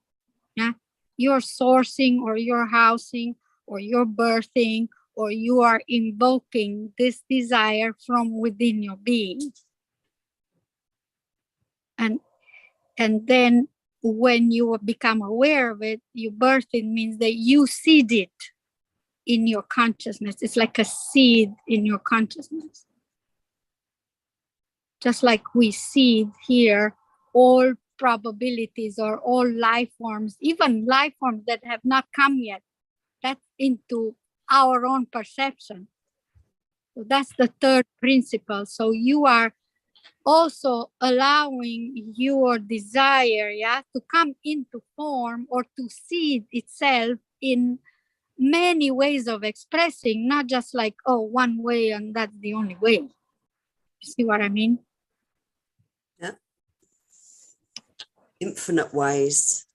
yeah? You're sourcing, or you're housing, or you're birthing, or you are invoking this desire from within your being. And then when you become aware of it, you birth it, means that you seed it in your consciousness. It's like a seed in your consciousness. Just like we seed here all probabilities, or all life forms, even life forms that have not come yet, that's into our own perception. So that's the third principle. So you are also allowing your desire, yeah, to come into form, or to seed itself in many ways of expressing, not just like, oh, one way and that's the only way. You see what I mean? Yeah. Infinite ways.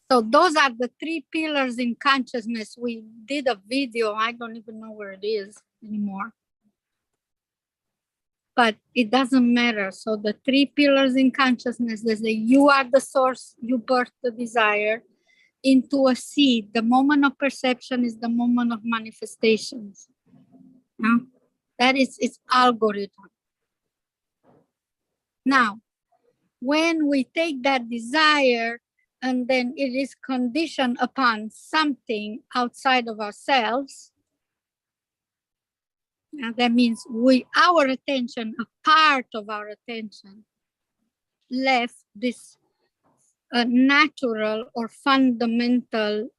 So those are the three pillars in consciousness. We did a video, I don't even know where it is anymore, but it doesn't matter. So the three pillars in consciousness is that you are the source, you birth the desire into a seed. The moment of perception is the moment of manifestations. Yeah? That is its algorithm. Now, when we take that desire and then it is conditioned upon something outside of ourselves, that means our attention, a part of our attention, left this a natural or fundamental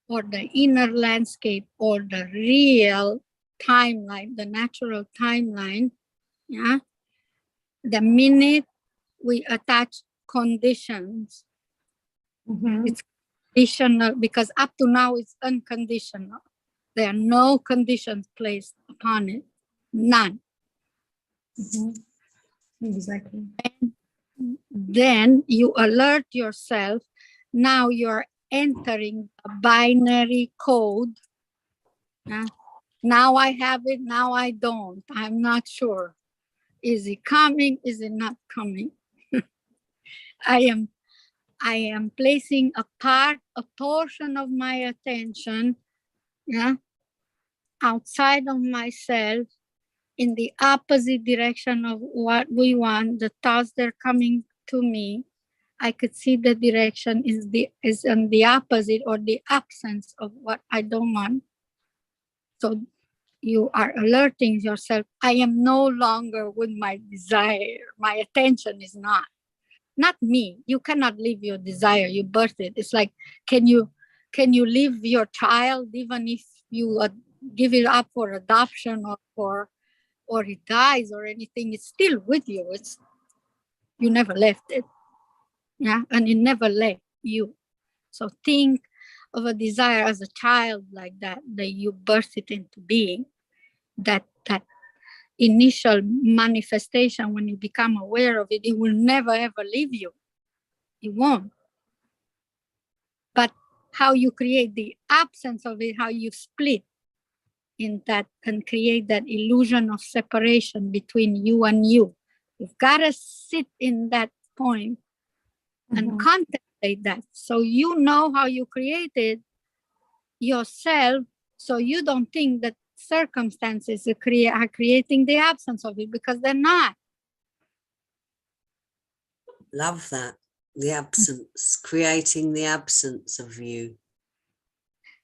or the inner landscape or the real timeline, the natural timeline, yeah, the minute we attach conditions, Mhm. it's conditional because up to now it's unconditional. There are no conditions placed upon it, none. Mhm. Exactly. Then you alert yourself. Now you're entering a binary code. Now I have it, now I don't. I'm not sure. Is it coming? Is it not coming? I am placing a portion of my attention, yeah, outside of myself in the opposite direction of what we want. The thoughts that are coming to me, I could see the direction is on the opposite or the absence of what I don't want. So you are alerting yourself. I am no longer with my desire. My attention is not me. You cannot live your desire. You birth it. It's like, can you leave your child even if you give it up for adoption or it dies or anything? It's still with you. You never left it, yeah, and it never left you. So think of a desire as a child like that you birth it into being. That initial manifestation, when you become aware of it, it will never ever leave you. It won't. But how you create the absence of it, how you split in that and create that illusion of separation between you and you. You've got to sit in that point and contemplate that. So you know how you created yourself, so you don't think that circumstances are creating the absence of it, because they're not. Love that. The absence, creating the absence of you.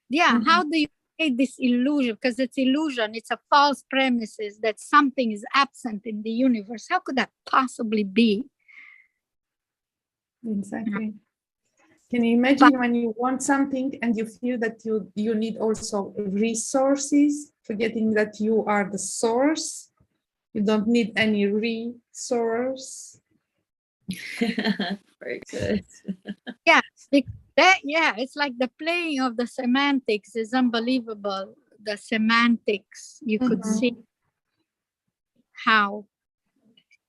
Yeah, how do you create this illusion? Because it's illusion, it's a false premises that something is absent in the universe. How could that possibly be? Exactly. Can you imagine when you want something and you feel that you need also resources, forgetting that you are the source? You don't need any resource. Very good. Yeah, it's like the playing of the semantics is unbelievable. The semantics, you could see how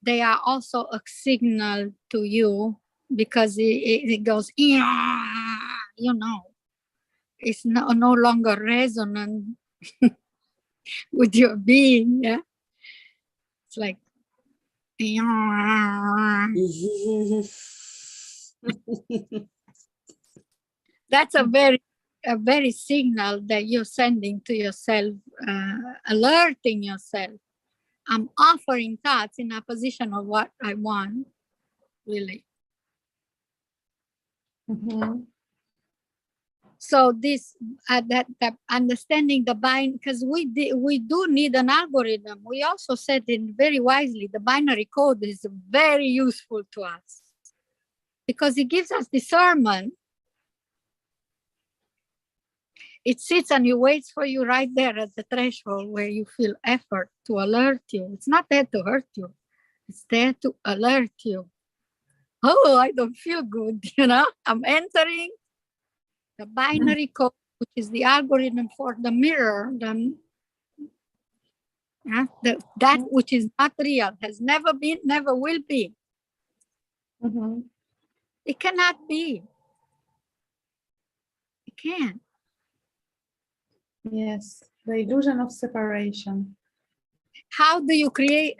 they are also a signal to you, because it goes, you know, it's no longer resonant with your being. Yeah, it's like, that's a very signal that you're sending to yourself, alerting yourself. I'm offering thoughts in opposition of what I want, really. So this that understanding the bind, because we do need an algorithm. We also said it very wisely. The binary code is very useful to us because it gives us discernment. It sits and it waits for you right there at the threshold where you feel effort to alert you. It's not there to hurt you. It's there to alert you. Oh, I don't feel good, I'm entering the binary code, which is the algorithm for the mirror, that which is not real, has never been, never will be. It cannot be. It can't. Yes, the illusion of separation. How do you create,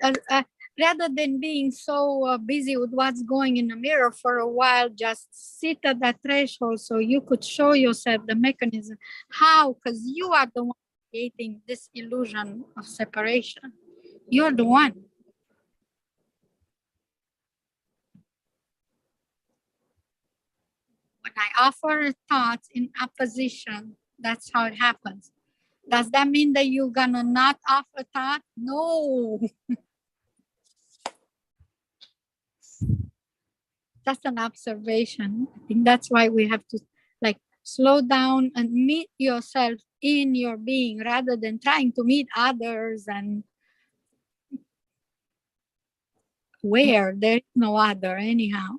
rather than being so busy with what's going in the mirror for a while, just sit at that threshold so you could show yourself the mechanism. How? Because you are the one creating this illusion of separation. You're the one. When I offer thoughts in opposition, that's how it happens. Does that mean that you're gonna not offer thought? No. That's an observation. I think that's why we have to like slow down and meet yourself in your being rather than trying to meet others and where there is no other anyhow.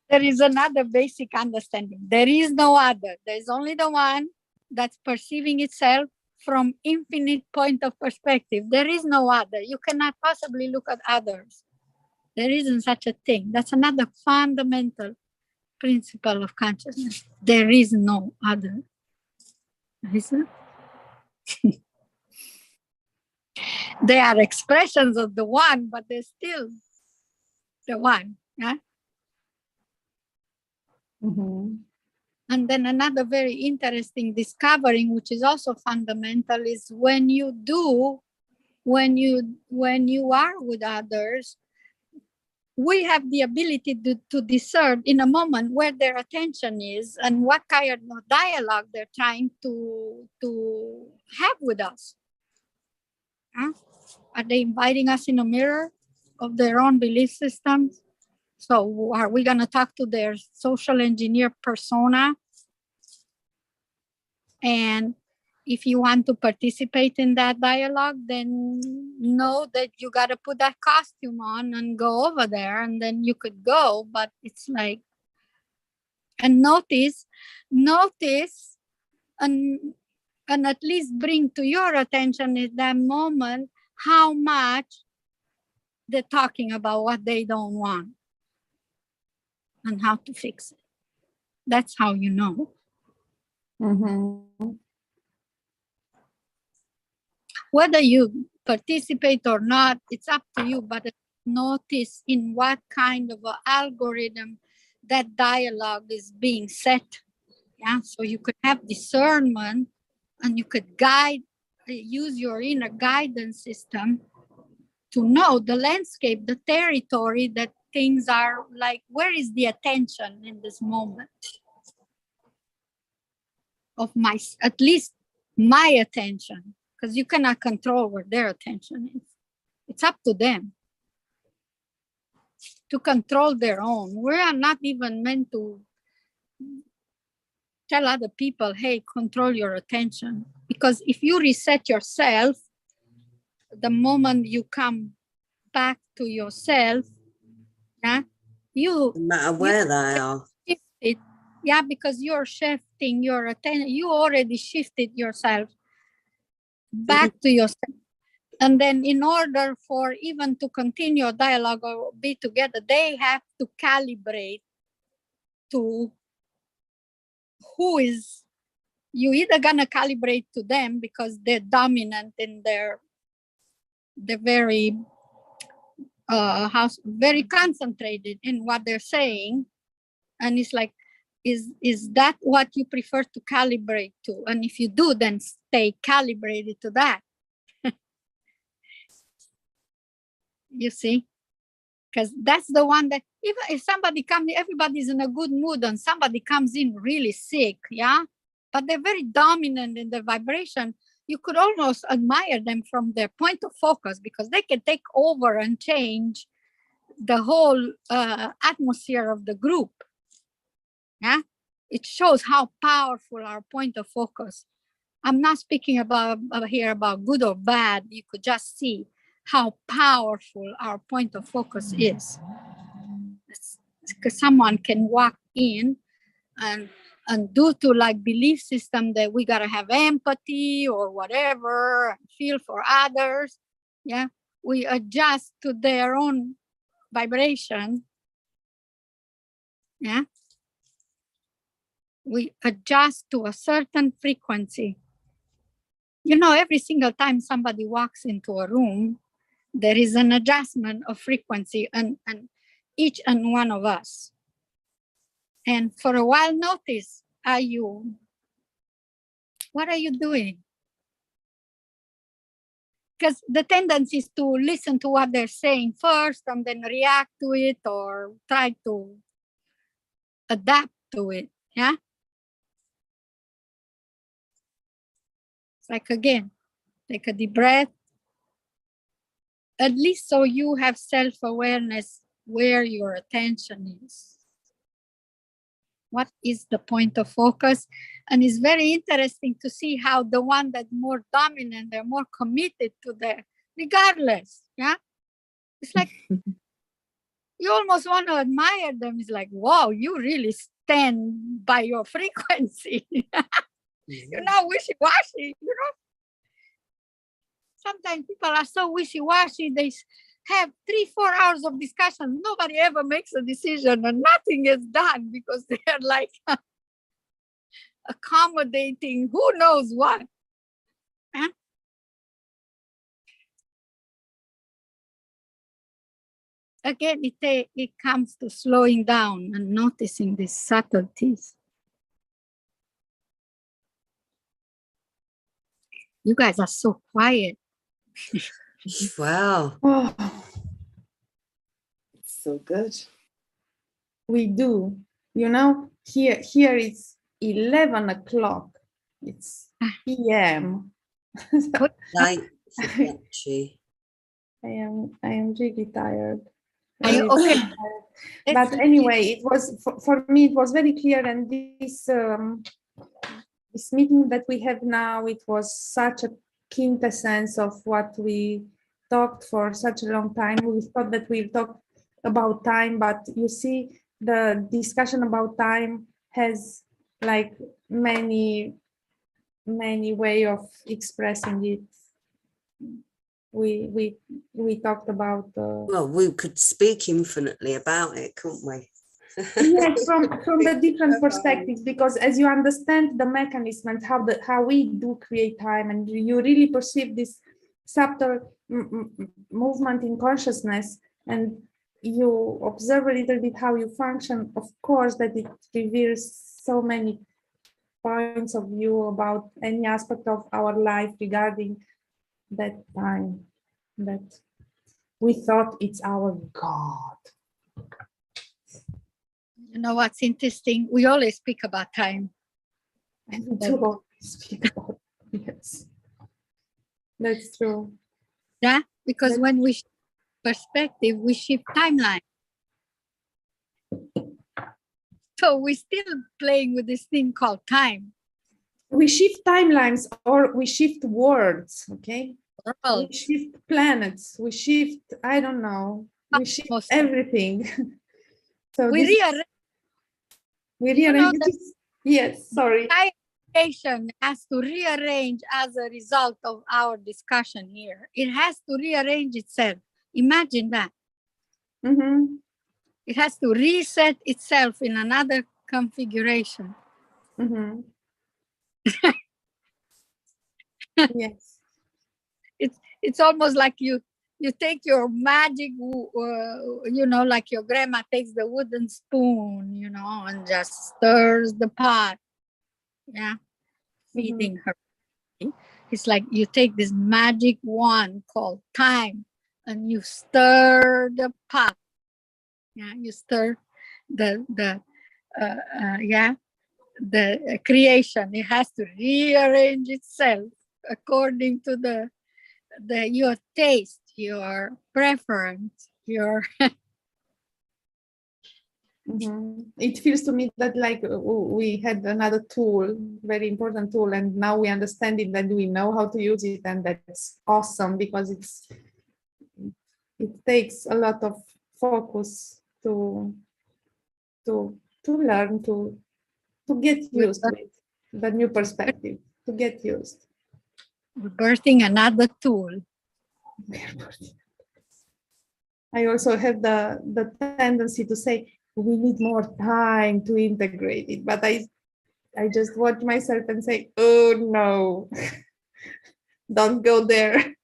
There is another basic understanding. There is no other. There is only the one that's perceiving itself from infinite point of perspective. There is no other. You cannot possibly look at others. There isn't such a thing. That's another fundamental principle of consciousness. There is no other. Listen. They are expressions of the one, but they're still the one. Yeah? Mhm. And then another very interesting discovering, which is also fundamental, is when you are with others, we have the ability to discern in a moment where their attention is and what kind of dialogue they're trying to have with us. Huh? Are they inviting us in a mirror of their own belief systems? So are we going to talk to their social engineer persona? And if you want to participate in that dialogue, then know that you got to put that costume on and go over there, and then you could go. But it's like, and notice, and at least bring to your attention at that moment how much they're talking about what they don't want and how to fix it. That's how you know. Mhm. Whether you participate or not, it's up to you, but notice in what kind of an algorithm that dialogue is being set. Yeah, so you could have discernment and you could use your inner guidance system to know the landscape, the territory that things are like, where is the attention in this moment of at least my attention, because you cannot control where their attention is. It's up to them to control their own. We are not even meant to tell other people, hey, control your attention. Because if you reset yourself, the moment you come back to yourself, yeah, No matter where they are. shifted, yeah, because you're shifting your attention. You already shifted yourself back to yourself. And then in order for even to continue a dialogue or be together, they have to calibrate to who is, you either gonna calibrate to them because they're dominant in they're very very concentrated in what they're saying, and it's like, is that what you prefer to calibrate to? And if you do, then stay calibrated to that. You see, because that's the one that even if somebody comes, everybody's in a good mood, and somebody comes in really sick, yeah, but they're very dominant in the vibration. You could almost admire them from their point of focus because they can take over and change the whole atmosphere of the group. Yeah, it shows how powerful our point of focus. I'm not speaking about here about good or bad. You could just see how powerful our point of focus is. Because someone can walk in and due to like belief system that we gotta have empathy or whatever, feel for others, yeah, we adjust to their own vibration, yeah, we adjust to a certain frequency. You know, every single time somebody walks into a room, there is an adjustment of frequency and each and one of us. And for a while, notice, what are you doing? Because the tendency is to listen to what they're saying first and then react to it or try to adapt to it, yeah? It's like, again, take a deep breath, at least so you have self-awareness where your attention is. What is the point of focus? And it's very interesting to see how the one that's more dominant, they're more committed to the, regardless, yeah? It's like, you almost want to admire them. It's like, wow, you really stand by your frequency. You're not wishy-washy, you know? Sometimes people are so wishy-washy, they have 3-4 hours of discussion. Nobody ever makes a decision and nothing is done because they're like accommodating who knows what. Huh? Again, it comes to slowing down and noticing these subtleties. You guys are so quiet. Wow. Oh, It's so good. we do. You know, here it's 11 o'clock. It's PM. Thank you, Betsy. I am really tired. Are you Really okay? tired. But anyway, it was for me, it was very clear, and this meeting that we have now, it was such a quintessence of what we talked for such a long time. We thought that we talked about time, but you see, the discussion about time has like many way of expressing it. We talked about Well, we could speak infinitely about it, couldn't we? yes, from the different perspectives, because as you understand the mechanism and how we do create time, and you really perceive this subtle movement in consciousness, and you observe a little bit how you function, of course that it reveals so many points of view about any aspect of our life regarding that time that we thought it's our God. You know what's interesting? We always speak about time. And we do always speak about it. Yes, that's true. Yeah, because when we shift perspective, we shift timeline. So we're still playing with this thing called time. We shift timelines, or we shift words, okay? World. We shift planets, we shift, I don't know, we shift Most- everything. So We rearrange. we You know, rearrange this. Yes, sorry. Creation has to rearrange as a result of our discussion here. It has to rearrange itself. Imagine that. Mm-hmm. It has to reset itself in another configuration. Mm-hmm. Yes. It's almost like you take your magic, you know, like your grandma takes the wooden spoon, you know, and just stirs the pot. Yeah, feeding her. It's like you take this magic wand called time and you stir the pot. Yeah, you stir the creation. It has to rearrange itself according to your taste, your preference, your It feels to me that like we had another tool, very important tool, and now we understand it and we know how to use it, and that's awesome because it takes a lot of focus to learn to get used to it, the new perspective, to get used. We're birthing another tool. I also have the tendency to say we need more time to integrate it, but I just watch myself and say, oh no, don't go there.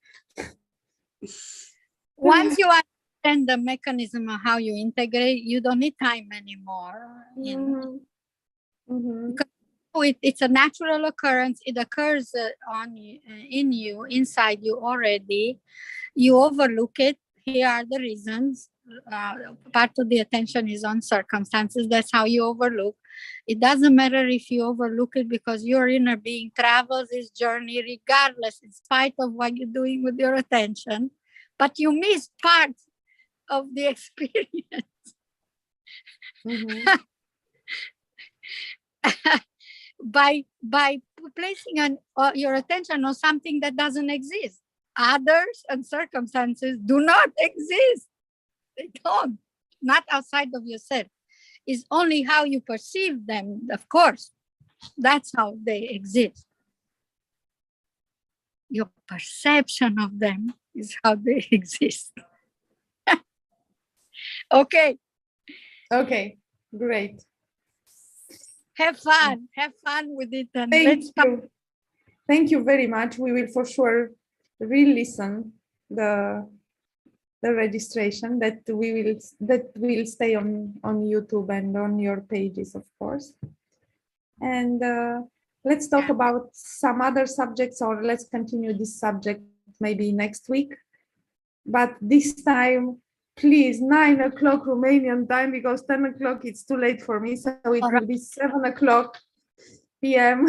Once you understand the mechanism of how you integrate, you don't need time anymore. It's a natural occurrence. It occurs in you, inside you already. You overlook it. Here are the reasons. Part of the attention is on circumstances. That's how you overlook. It doesn't matter if you overlook it because your inner being travels this journey regardless, in spite of what you're doing with your attention. but you miss parts of the experience. Mhm. by placing your attention on something that doesn't exist. Others and circumstances do not exist. They don't. Not outside of yourself. It's only how you perceive them, of course. That's how they exist. Your perception of them is how they exist. Okay. Okay, great. Have fun with it, and Thank let's talk. you. Thank you very much. We will for sure re-listen the registration that will stay on YouTube and on your pages, of course. And let's talk about some other subjects, or let's continue this subject maybe next week. But this time, please, 9 o'clock Romanian time, because 10 o'clock it's too late for me. So it will be 7 o'clock p.m.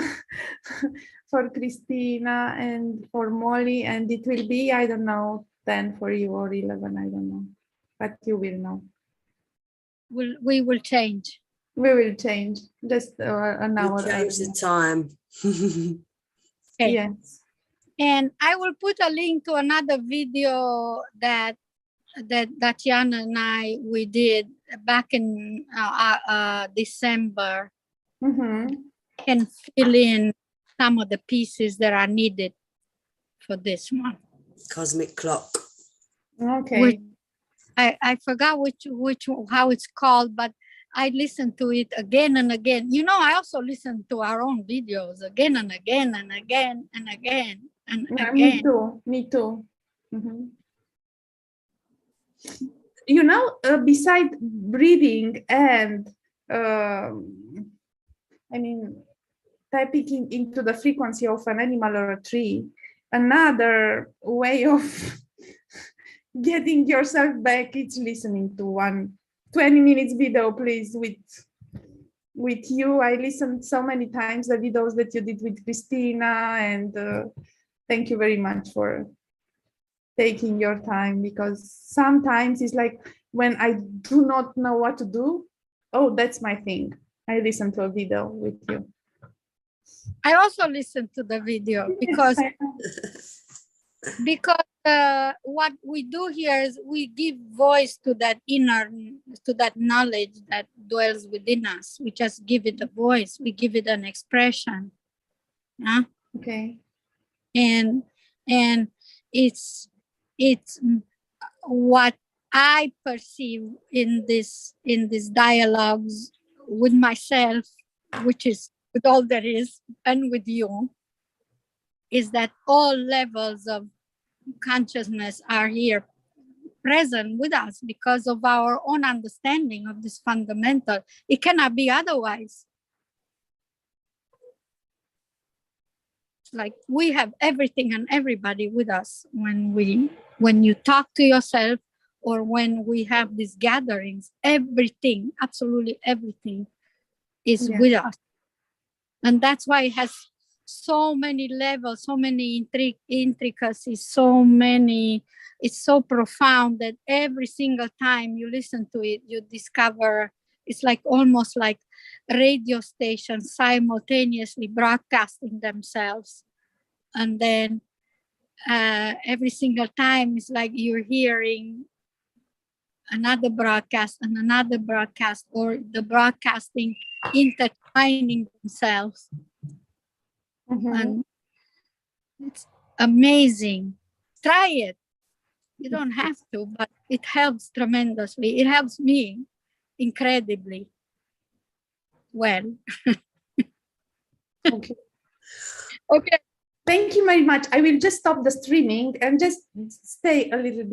for Christina and for Molly, and it will be, I don't know, 10 for you or 11, I don't know, but you will know. We will change. We will change just an hour. We'll change the time. Okay. Yes. And I will put a link to another video that Tatiana and we did back in December. Mm-hmm. And fill in some of the pieces that are needed for this one. Cosmic clock. Okay. I forgot how it's called, but I listened to it again and again. You know, I also listen to our own videos again and again and again and again and Yeah, again. Me too. Mm-hmm. You know, beside breathing and tapping into the frequency of an animal or a tree, another way of getting yourself back is listening to 20 minutes video, please, with you. I listened so many times the videos that you did with Christina, and thank you very much for taking your time, because sometimes it's like when I do not know what to do, oh, that's my thing. I listen to a video with you. I also listened to the video because what we do here is we give voice to that knowledge that dwells within us. We just give it a voice. We give it an expression. Yeah. Okay. And it's what I perceive in these dialogues with myself, which is with all there is, and with you, is that all levels of consciousness are here present with us because of our own understanding of this fundamental. It cannot be otherwise. Like we have everything and everybody with us when you talk to yourself, or when we have these gatherings, everything, absolutely everything is with us. And that's why it has so many levels, so many intricacies, it's so profound that every single time you listen to it, you discover it's like almost like radio stations simultaneously broadcasting themselves. And then every single time it's like you're hearing another broadcast and another broadcast, or the broadcasting intertwining themselves. Mm-hmm. And it's amazing. Try it. You don't have to, but it helps tremendously. It helps me incredibly well. Okay. Okay. Thank you very much. I will just stop the streaming and just stay a little bit.